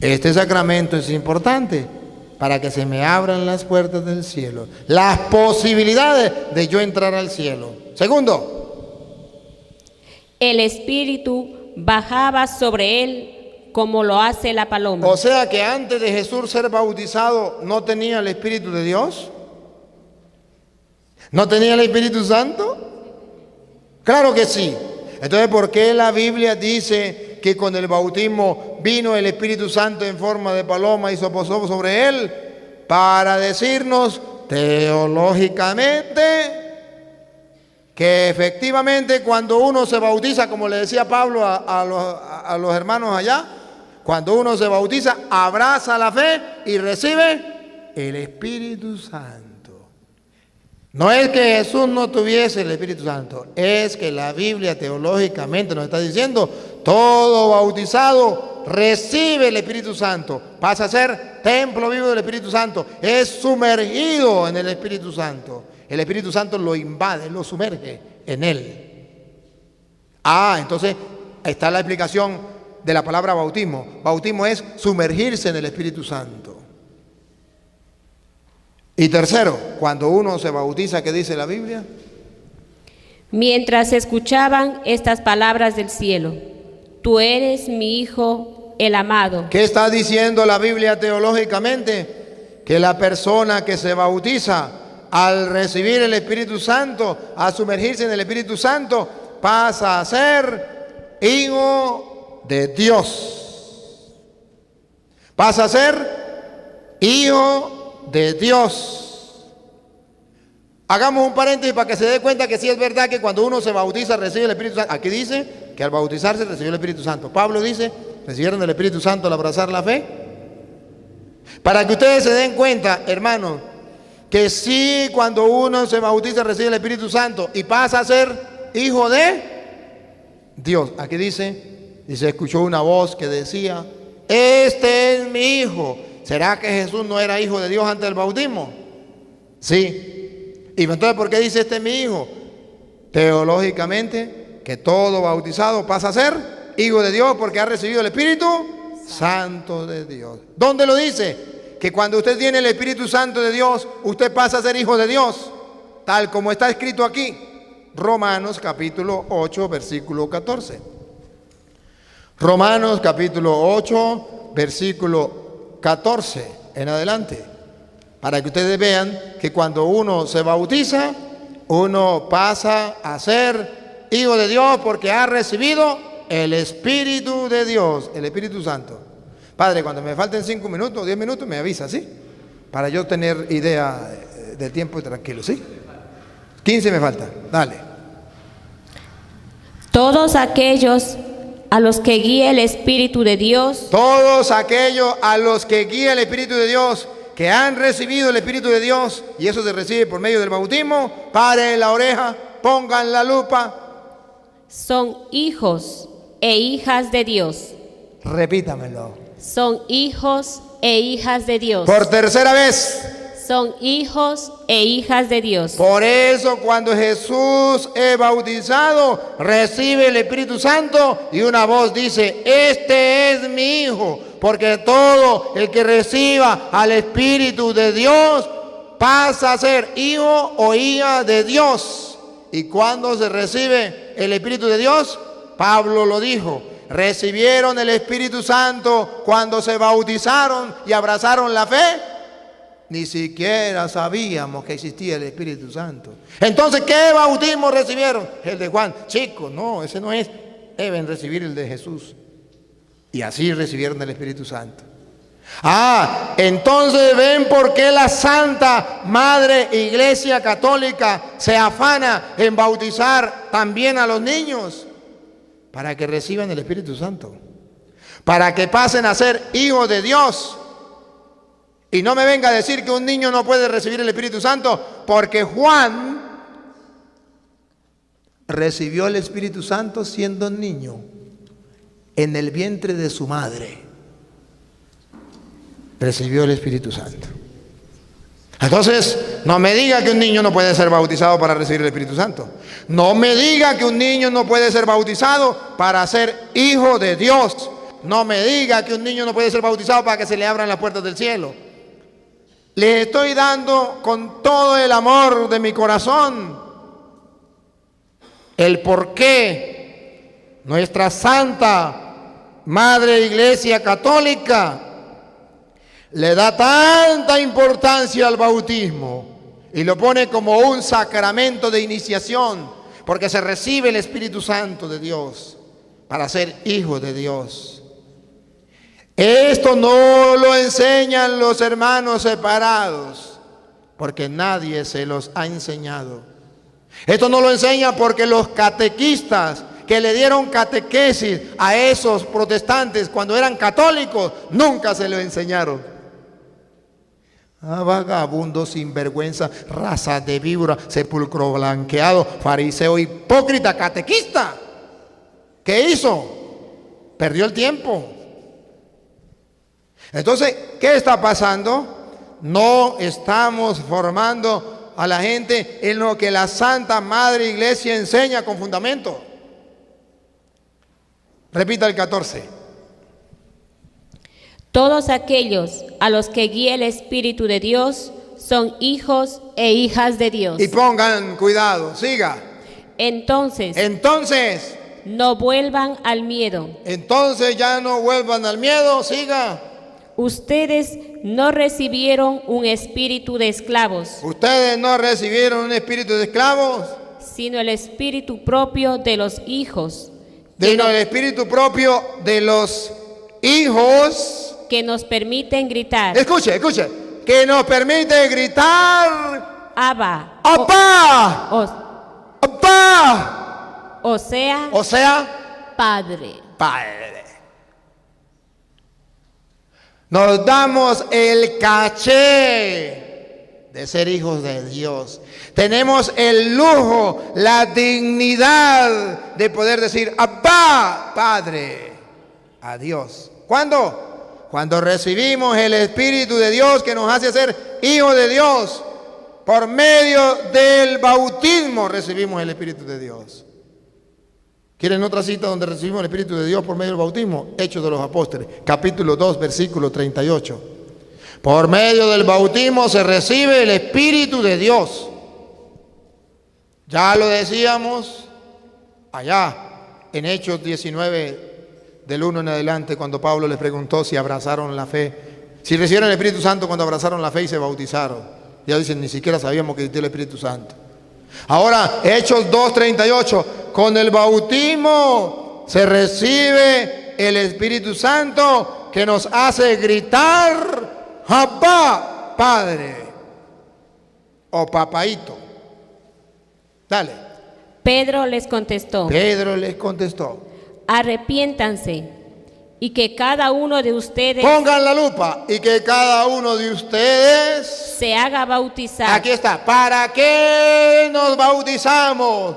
Este sacramento es importante para que se me abran las puertas del cielo, las posibilidades de yo entrar al cielo. Segundo, el Espíritu bajaba sobre él como lo hace la paloma. O sea que antes de Jesús ser bautizado, ¿no tenía el Espíritu de Dios? ¿No tenía el Espíritu Santo? Claro que sí. Entonces, ¿por qué la Biblia dice que con el bautismo vino el Espíritu Santo en forma de paloma y se posó sobre él? Para decirnos teológicamente que efectivamente cuando uno se bautiza, como le decía Pablo a los hermanos allá, cuando uno se bautiza, abraza la fe y recibe el Espíritu Santo. No es que Jesús no tuviese el Espíritu Santo, es que la Biblia teológicamente nos está diciendo: todo bautizado recibe el Espíritu Santo, pasa a ser templo vivo del Espíritu Santo, es sumergido en el Espíritu Santo. El Espíritu Santo lo invade, lo sumerge en él. Entonces está la explicación de la palabra bautismo. Bautismo es sumergirse en el Espíritu Santo. Y tercero, cuando uno se bautiza, ¿qué dice la Biblia? Mientras escuchaban estas palabras del cielo, tú eres mi Hijo, el amado. ¿Qué está diciendo la Biblia teológicamente? Que la persona que se bautiza al recibir el Espíritu Santo, a sumergirse en el Espíritu Santo, pasa a ser hijo de Dios. Pasa a ser hijo de Dios. Hagamos un paréntesis para que se dé cuenta que sí es verdad que cuando uno se bautiza recibe el Espíritu Santo. Aquí dice que al bautizarse recibió el Espíritu Santo. Pablo dice, recibieron el Espíritu Santo al abrazar la fe. Para que ustedes se den cuenta, hermanos, que sí cuando uno se bautiza recibe el Espíritu Santo y pasa a ser hijo de Dios. Aquí dice, y se escuchó una voz que decía, este es mi hijo. ¿Será que Jesús no era hijo de Dios antes del bautismo? Sí. Y entonces, ¿por qué dice este es mi hijo? Teológicamente, que todo bautizado pasa a ser hijo de Dios porque ha recibido el Espíritu Santo de Dios. ¿Dónde lo dice? Que cuando usted tiene el Espíritu Santo de Dios, usted pasa a ser hijo de Dios, tal como está escrito aquí. Romanos capítulo 8, versículo 14. Romanos capítulo 8, versículo 14 en adelante. Para que ustedes vean que cuando uno se bautiza, uno pasa a ser hijo de Dios porque ha recibido el Espíritu de Dios, el Espíritu Santo. Padre, cuando me falten 5 minutos, 10 minutos, me avisa, ¿sí? Para yo tener idea de tiempo y tranquilo, ¿sí? 15 me falta, dale. Todos aquellos a los que guía el Espíritu de Dios. Todos aquellos a los que guía el Espíritu de Dios, que han recibido el Espíritu de Dios, y eso se recibe por medio del bautismo, paren la oreja, pongan la lupa. Son hijos e hijas de Dios. Repítamelo. Son hijos e hijas de Dios. Por tercera vez. Son hijos e hijas de Dios. Por eso cuando Jesús es bautizado, recibe el Espíritu Santo y una voz dice, este es mi hijo, porque todo el que reciba al Espíritu de Dios pasa a ser hijo o hija de Dios. ¿Y cuando se recibe el Espíritu de Dios? Pablo lo dijo, recibieron el Espíritu Santo cuando se bautizaron y abrazaron la fe. Ni siquiera sabíamos que existía el Espíritu Santo. Entonces, ¿qué bautismo recibieron? El de Juan. Chicos, no, ese no es. Deben recibir el de Jesús. Y así recibieron el Espíritu Santo. Entonces ven por qué la Santa Madre Iglesia Católica se afana en bautizar también a los niños. Para que reciban el Espíritu Santo. Para que pasen a ser hijos de Dios. Y no me venga a decir que un niño no puede recibir el Espíritu Santo, porque Juan recibió el Espíritu Santo siendo niño en el vientre de su madre. Recibió el Espíritu Santo. Entonces, no me diga que un niño no puede ser bautizado para recibir el Espíritu Santo. No me diga que un niño no puede ser bautizado para ser hijo de Dios. No me diga que un niño no puede ser bautizado para que se le abran las puertas del cielo. Les estoy dando con todo el amor de mi corazón el por qué nuestra Santa Madre Iglesia Católica le da tanta importancia al bautismo y lo pone como un sacramento de iniciación, porque se recibe el Espíritu Santo de Dios para ser hijo de Dios. Esto no lo enseñan los hermanos separados, porque nadie se los ha enseñado. Esto no lo enseñan porque los catequistas que le dieron catequesis a esos protestantes cuando eran católicos, nunca se lo enseñaron. Vagabundo, sinvergüenza, raza de víbora, sepulcro blanqueado, fariseo, hipócrita, catequista. ¿Qué hizo? Perdió el tiempo. Entonces, ¿qué está pasando? No estamos formando a la gente en lo que la Santa Madre Iglesia enseña con fundamento. Repita el 14. Todos aquellos a los que guía el Espíritu de Dios son hijos e hijas de Dios. Y pongan cuidado, siga. Entonces, no vuelvan al miedo. Entonces ya no vuelvan al miedo, siga. Ustedes no recibieron un espíritu de esclavos. Ustedes no recibieron un espíritu de esclavos, sino el espíritu propio de los hijos. Sino el espíritu propio de los hijos. Que nos permiten gritar. Escuche. Que nos permite gritar. Abba. Abba. Abba. O sea, Padre. Nos damos el caché de ser hijos de Dios. Tenemos el lujo, la dignidad de poder decir Abba, Padre, a Dios. ¿Cuándo? Cuando recibimos el Espíritu de Dios que nos hace ser hijos de Dios. Por medio del bautismo recibimos el Espíritu de Dios. ¿Quieren otra cita donde recibimos el Espíritu de Dios por medio del bautismo? Hechos de los Apóstoles, capítulo 2, versículo 38. Por medio del bautismo se recibe el Espíritu de Dios. Ya lo decíamos allá en Hechos 19, del 1 en adelante, cuando Pablo les preguntó si abrazaron la fe, si recibieron el Espíritu Santo cuando abrazaron la fe y se bautizaron. Ya dicen, ni siquiera sabíamos que existía el Espíritu Santo. Ahora, Hechos 2:38, con el bautismo se recibe el Espíritu Santo que nos hace gritar, Abba, Padre, o papaíto. Dale. Pedro les contestó, arrepiéntanse y que cada uno de ustedes, pongan la lupa, y que cada uno de ustedes se haga bautizar. Aquí está. ¿Para qué nos bautizamos?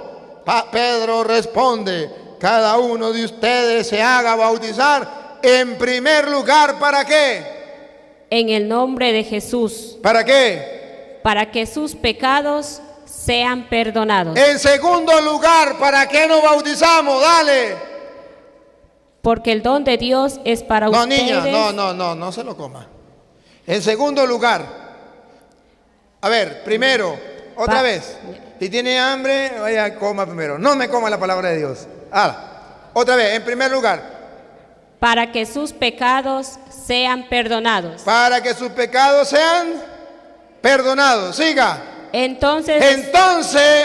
Pedro responde, cada uno de ustedes se haga bautizar. En primer lugar, ¿para qué? En el nombre de Jesús. ¿Para qué? Para que sus pecados sean perdonados. En segundo lugar, ¿para qué nos bautizamos? Dale. Porque el don de Dios es para ustedes. Niña, no se lo coma. En segundo lugar, a ver, primero, otra vez. Si tiene hambre, vaya, coma primero. No me coma la palabra de Dios. Otra vez, en primer lugar. Para que sus pecados sean perdonados. Para que sus pecados sean perdonados. Siga. Entonces,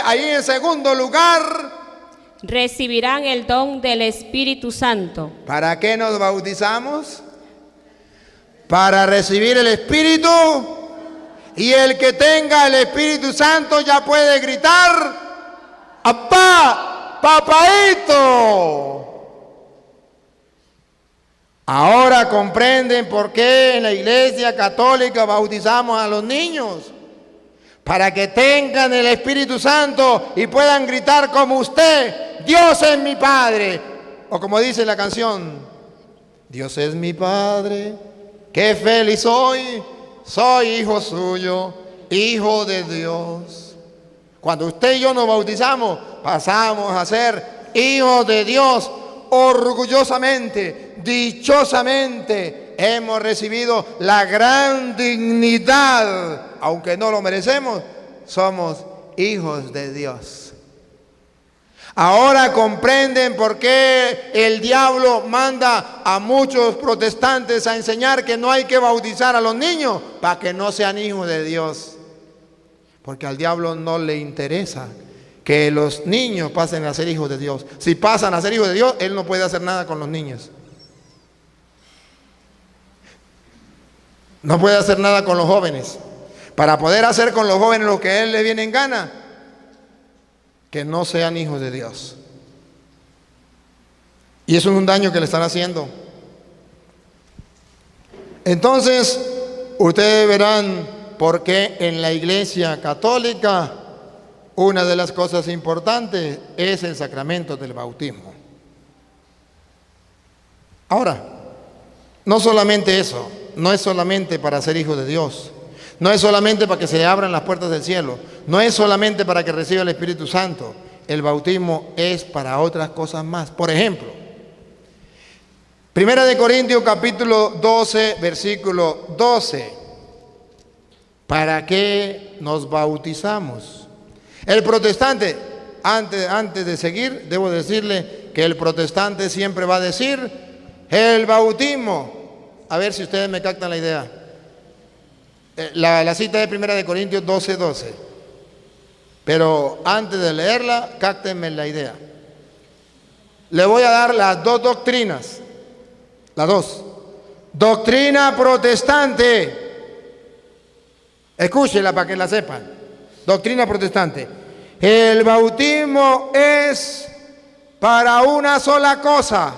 ahí en segundo lugar, recibirán el don del Espíritu Santo. ¿Para qué nos bautizamos? Para recibir el Espíritu. Y el que tenga el Espíritu Santo ya puede gritar, ¡Apá, papaíto! Ahora comprenden por qué en la Iglesia Católica bautizamos a los niños. Para que tengan el Espíritu Santo y puedan gritar como usted, Dios es mi Padre. O como dice la canción, Dios es mi Padre, qué feliz soy hijo suyo, hijo de Dios. Cuando usted y yo nos bautizamos, pasamos a ser hijos de Dios. Orgullosamente, dichosamente, hemos recibido la gran dignidad, aunque no lo merecemos, somos hijos de Dios. Ahora comprenden por qué el diablo manda a muchos protestantes a enseñar que no hay que bautizar a los niños para que no sean hijos de Dios. Porque al diablo no le interesa que los niños pasen a ser hijos de Dios. Si pasan a ser hijos de Dios, él no puede hacer nada con los niños. No puede hacer nada con los jóvenes. Para poder hacer con los jóvenes lo que a él le viene en gana, que no sean hijos de Dios. Y eso es un daño que le están haciendo. Entonces, ustedes verán por qué en la Iglesia Católica una de las cosas importantes es el sacramento del bautismo. Ahora, no solamente eso, no es solamente para ser hijos de Dios, no es solamente para que se abran las puertas del cielo, no es solamente para que reciba el Espíritu Santo. El bautismo es para otras cosas más. Por ejemplo, Primera de Corintios capítulo 12, versículo 12. ¿Para qué nos bautizamos? El protestante, antes de seguir, debo decirle que el protestante siempre va a decir el bautismo. A ver si ustedes me captan la idea. La cita de Primera de Corintios 12, 12. Pero antes de leerla, cáctenme la idea. Le voy a dar las dos doctrinas. Las dos. Doctrina protestante. Escúchela para que la sepan. Doctrina protestante. El bautismo es para una sola cosa,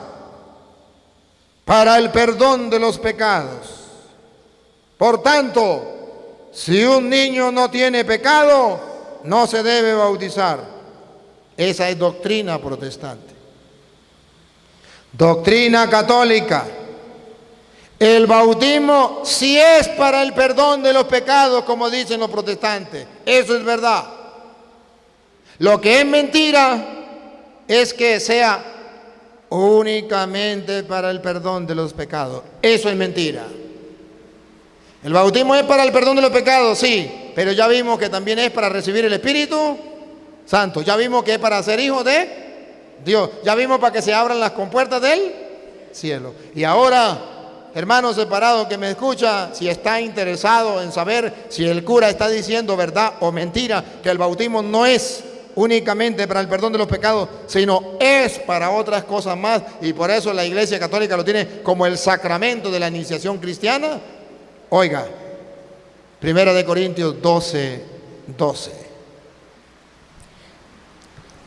para el perdón de los pecados. Por tanto, si un niño no tiene pecado, no se debe bautizar. Esa es doctrina protestante. Doctrina católica. El bautismo sí es para el perdón de los pecados, como dicen los protestantes. Eso es verdad. Lo que es mentira es que sea únicamente para el perdón de los pecados. Eso es mentira. El bautismo es para el perdón de los pecados, sí, pero ya vimos que también es para recibir el Espíritu Santo. Ya vimos que es para ser hijos de Dios. Ya vimos para que se abran las compuertas del cielo. Y ahora, hermano separado que me escucha, si está interesado en saber si el cura está diciendo verdad o mentira, que el bautismo no es únicamente para el perdón de los pecados, sino es para otras cosas más, y por eso la Iglesia Católica lo tiene como el sacramento de la iniciación cristiana. Oiga, Primera de Corintios 12, 12.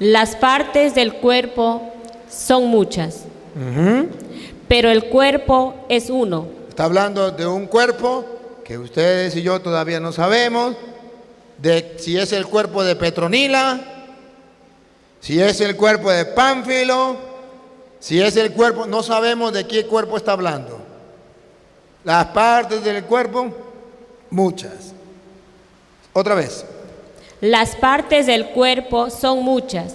Las partes del cuerpo son muchas, pero el cuerpo es uno. Está hablando de un cuerpo que ustedes y yo todavía no sabemos de si es el cuerpo de Petronila, si es el cuerpo de Pánfilo, si es el cuerpo, no sabemos de qué cuerpo está hablando. Las partes del cuerpo, muchas. Otra vez. Las partes del cuerpo son muchas,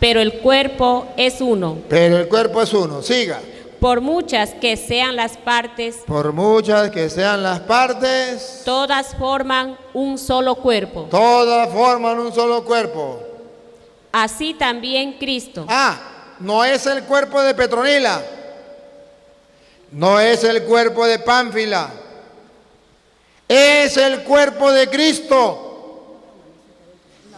pero el cuerpo es uno. Pero el cuerpo es uno. Siga. Por muchas que sean las partes, Por muchas que sean las partes, todas forman un solo cuerpo. todas forman un solo cuerpo. Así también Cristo. No es el cuerpo de Petronila, no es el cuerpo de Pánfila, es el cuerpo de Cristo.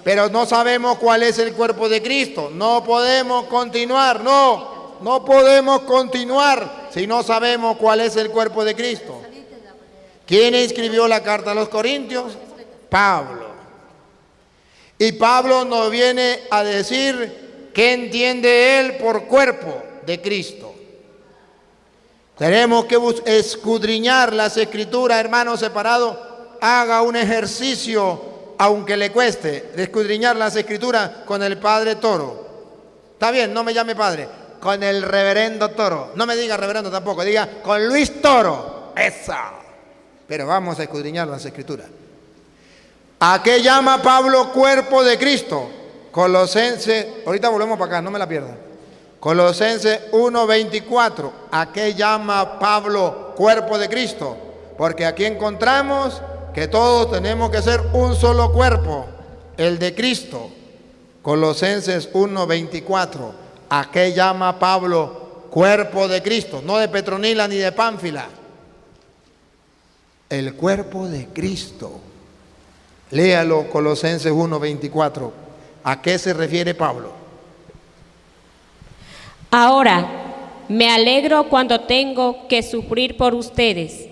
Pero no sabemos cuál es el cuerpo de Cristo. No podemos continuar, no podemos continuar si no sabemos cuál es el cuerpo de Cristo. ¿Quién escribió la carta a los Corintios? Pablo. Y Pablo nos viene a decir qué entiende él por cuerpo de Cristo. Tenemos que escudriñar las Escrituras, hermano separado. Haga un ejercicio, aunque le cueste, de escudriñar las Escrituras con el Padre Toro. Está bien, no me llame padre, con el reverendo Toro. No me diga reverendo tampoco, diga con Luis Toro. Esa. Pero vamos a escudriñar las Escrituras. ¿A qué llama Pablo cuerpo de Cristo? Colosenses, ahorita volvemos para acá, no me la pierdan. Colosenses 1:24. ¿A qué llama Pablo cuerpo de Cristo? Porque aquí encontramos que todos tenemos que ser un solo cuerpo, el de Cristo. Colosenses 1:24. ¿A qué llama Pablo cuerpo de Cristo? No de Petronila ni de Pánfila. El cuerpo de Cristo. Léalo, Colosenses 1:24. ¿A qué se refiere Pablo? Ahora, me alegro cuando tengo que sufrir por ustedes,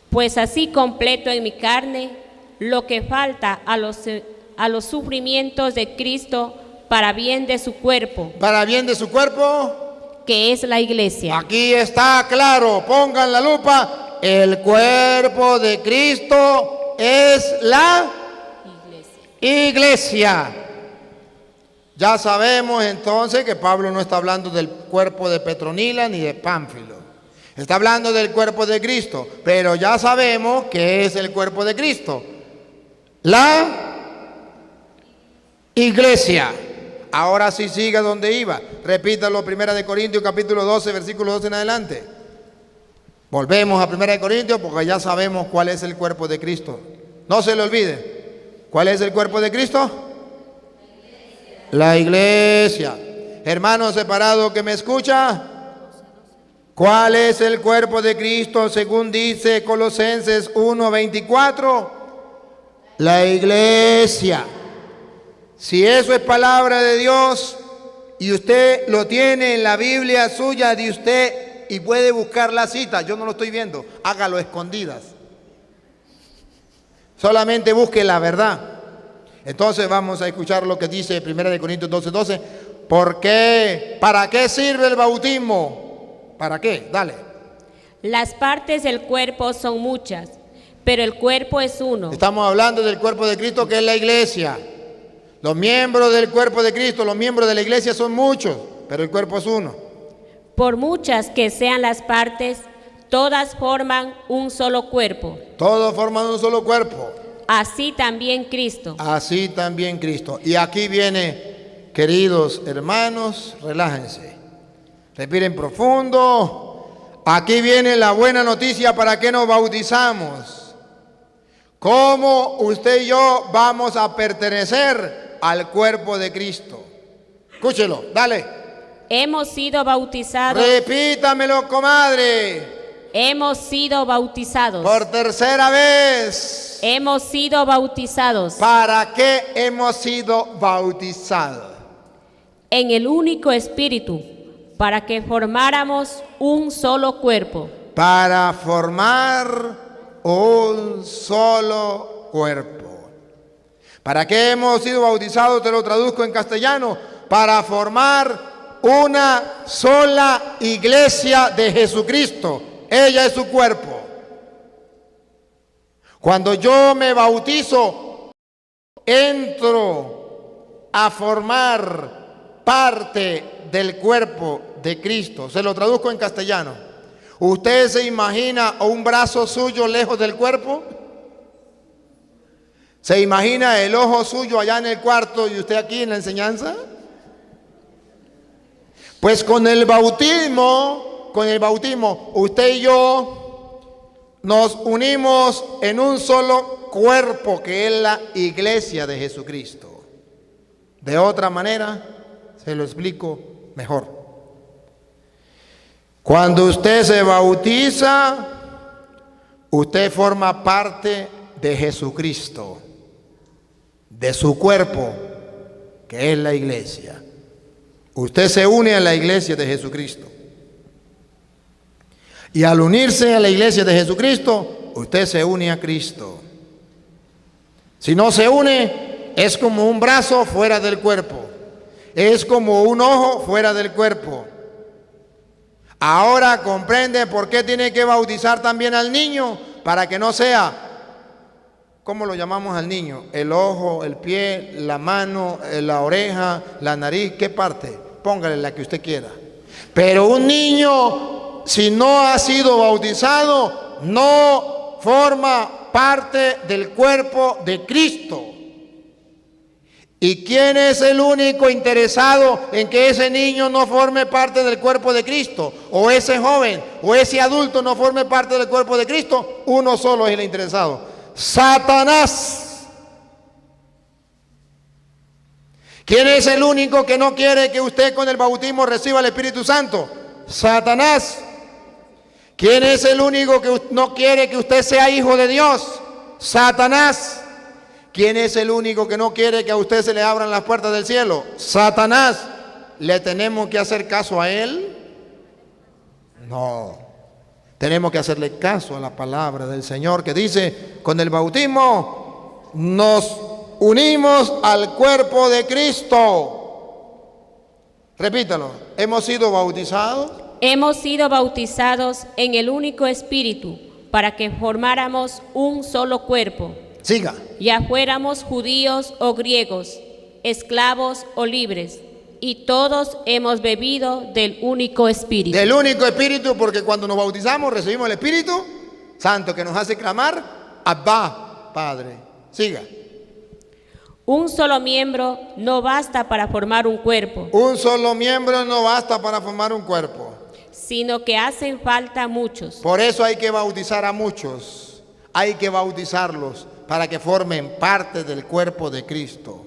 pues así completo en mi carne lo que falta a los sufrimientos de Cristo para bien de su cuerpo. ¿Para bien de su cuerpo? Que es la iglesia. Aquí está claro, pongan la lupa. El cuerpo de Cristo es la iglesia. Ya sabemos entonces que Pablo no está hablando del cuerpo de Petronila ni de Pánfilo. Está hablando del cuerpo de Cristo. Pero ya sabemos que es el cuerpo de Cristo. La iglesia. Ahora sí siga donde iba. Repítalo, 1 Corintios capítulo 12, versículo 12 en adelante. Volvemos a 1 Corintios porque ya sabemos cuál es el cuerpo de Cristo. No se le olvide. ¿Cuál es el cuerpo de Cristo? La iglesia. Hermano separado que me escucha, ¿cuál es el cuerpo de Cristo según dice Colosenses 1:24? La iglesia. Si eso es palabra de Dios y usted lo tiene en la Biblia suya de usted y puede buscar la cita, yo no lo estoy viendo, hágalo escondidas. Solamente busque la verdad. Entonces vamos a escuchar lo que dice 1 Corintios 12:12. ¿Por qué? ¿Para qué sirve el bautismo? ¿Para qué? Dale. Las partes del cuerpo son muchas, pero el cuerpo es uno. Estamos hablando del cuerpo de Cristo, que es la iglesia. Los miembros del cuerpo de Cristo, los miembros de la iglesia son muchos, pero el cuerpo es uno. Por muchas que sean las partes, todas forman un solo cuerpo. Todos forman un solo cuerpo. Así también Cristo. Así también Cristo. Y aquí viene, queridos hermanos, relájense. Respiren profundo. Aquí viene la buena noticia para que nos bautizamos. ¿Cómo usted y yo vamos a pertenecer al cuerpo de Cristo? Escúchelo, dale. Hemos sido bautizados. Repítamelo, comadre. Hemos sido bautizados. Por tercera vez. Hemos sido bautizados. ¿Para qué hemos sido bautizados? En el único Espíritu, para que formáramos un solo cuerpo. Para formar un solo cuerpo. ¿Para qué hemos sido bautizados? Te lo traduzco en castellano. Para formar una sola iglesia de Jesucristo. Ella es su cuerpo. Cuando yo me bautizo, entro a formar parte del cuerpo de Cristo. Se lo traduzco en castellano. ¿Usted se imagina un brazo suyo lejos del cuerpo? ¿Se imagina el ojo suyo allá en el cuarto y usted aquí en la enseñanza? Pues con el bautismo, usted y yo nos unimos en un solo cuerpo que es la iglesia de Jesucristo. De otra manera, se lo explico mejor. Cuando usted se bautiza, usted forma parte de Jesucristo, de su cuerpo, que es la iglesia. Usted se une a la iglesia de Jesucristo. Y al unirse a la iglesia de Jesucristo, usted se une a Cristo. Si no se une, es como un brazo fuera del cuerpo. Es como un ojo fuera del cuerpo. Ahora comprende por qué tiene que bautizar también al niño, para que no sea, ¿cómo lo llamamos al niño? El ojo, el pie, la mano, la oreja, la nariz, ¿qué parte? Póngale la que usted quiera. Pero un niño, si no ha sido bautizado, no forma parte del cuerpo de Cristo. ¿Y quién es el único interesado en que ese niño no forme parte del cuerpo de Cristo? O ese joven, o ese adulto no forme parte del cuerpo de Cristo. Uno solo es el interesado: Satanás. ¿Quién es el único que no quiere que usted con el bautismo reciba el Espíritu Santo? Satanás. ¿Quién es el único que no quiere que usted sea hijo de Dios? Satanás. ¿Quién es el único que no quiere que a usted se le abran las puertas del cielo? Satanás. ¿Le tenemos que hacer caso a él? No. Tenemos que hacerle caso a la palabra del Señor que dice: con el bautismo nos unimos al cuerpo de Cristo. Repítalo. ¿Hemos sido bautizados? Hemos sido bautizados en el único Espíritu, para que formáramos un solo cuerpo. Siga. Ya fuéramos judíos o griegos, esclavos o libres, y todos hemos bebido del único Espíritu. Del único Espíritu, porque cuando nos bautizamos recibimos el Espíritu Santo que nos hace clamar: Abba, Padre. Siga. Un solo miembro no basta para formar un cuerpo, Un solo miembro no basta para formar un cuerpo. sino que hacen falta muchos. Por eso hay que bautizar a muchos. Hay que bautizarlos para que formen parte del cuerpo de Cristo.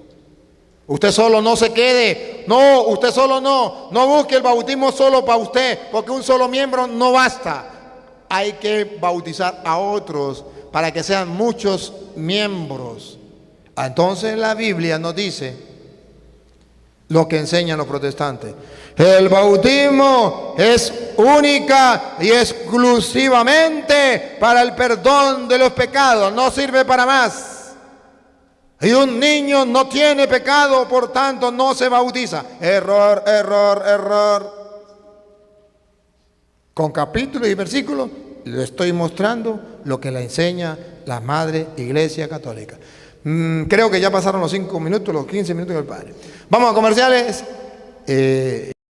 Usted solo no se quede. No, usted solo no. No busque el bautismo solo para usted, porque un solo miembro no basta. Hay que bautizar a otros para que sean muchos miembros. Entonces la Biblia nos dice lo que enseñan los protestantes. El bautismo es única y exclusivamente para el perdón de los pecados, no sirve para más. Y un niño no tiene pecado, por tanto no se bautiza. Error, error, error. Con capítulos y versículos le estoy mostrando lo que le enseña la Madre Iglesia Católica. Creo que ya pasaron los 5 minutos, los 15 minutos del Padre. Vamos a comerciales.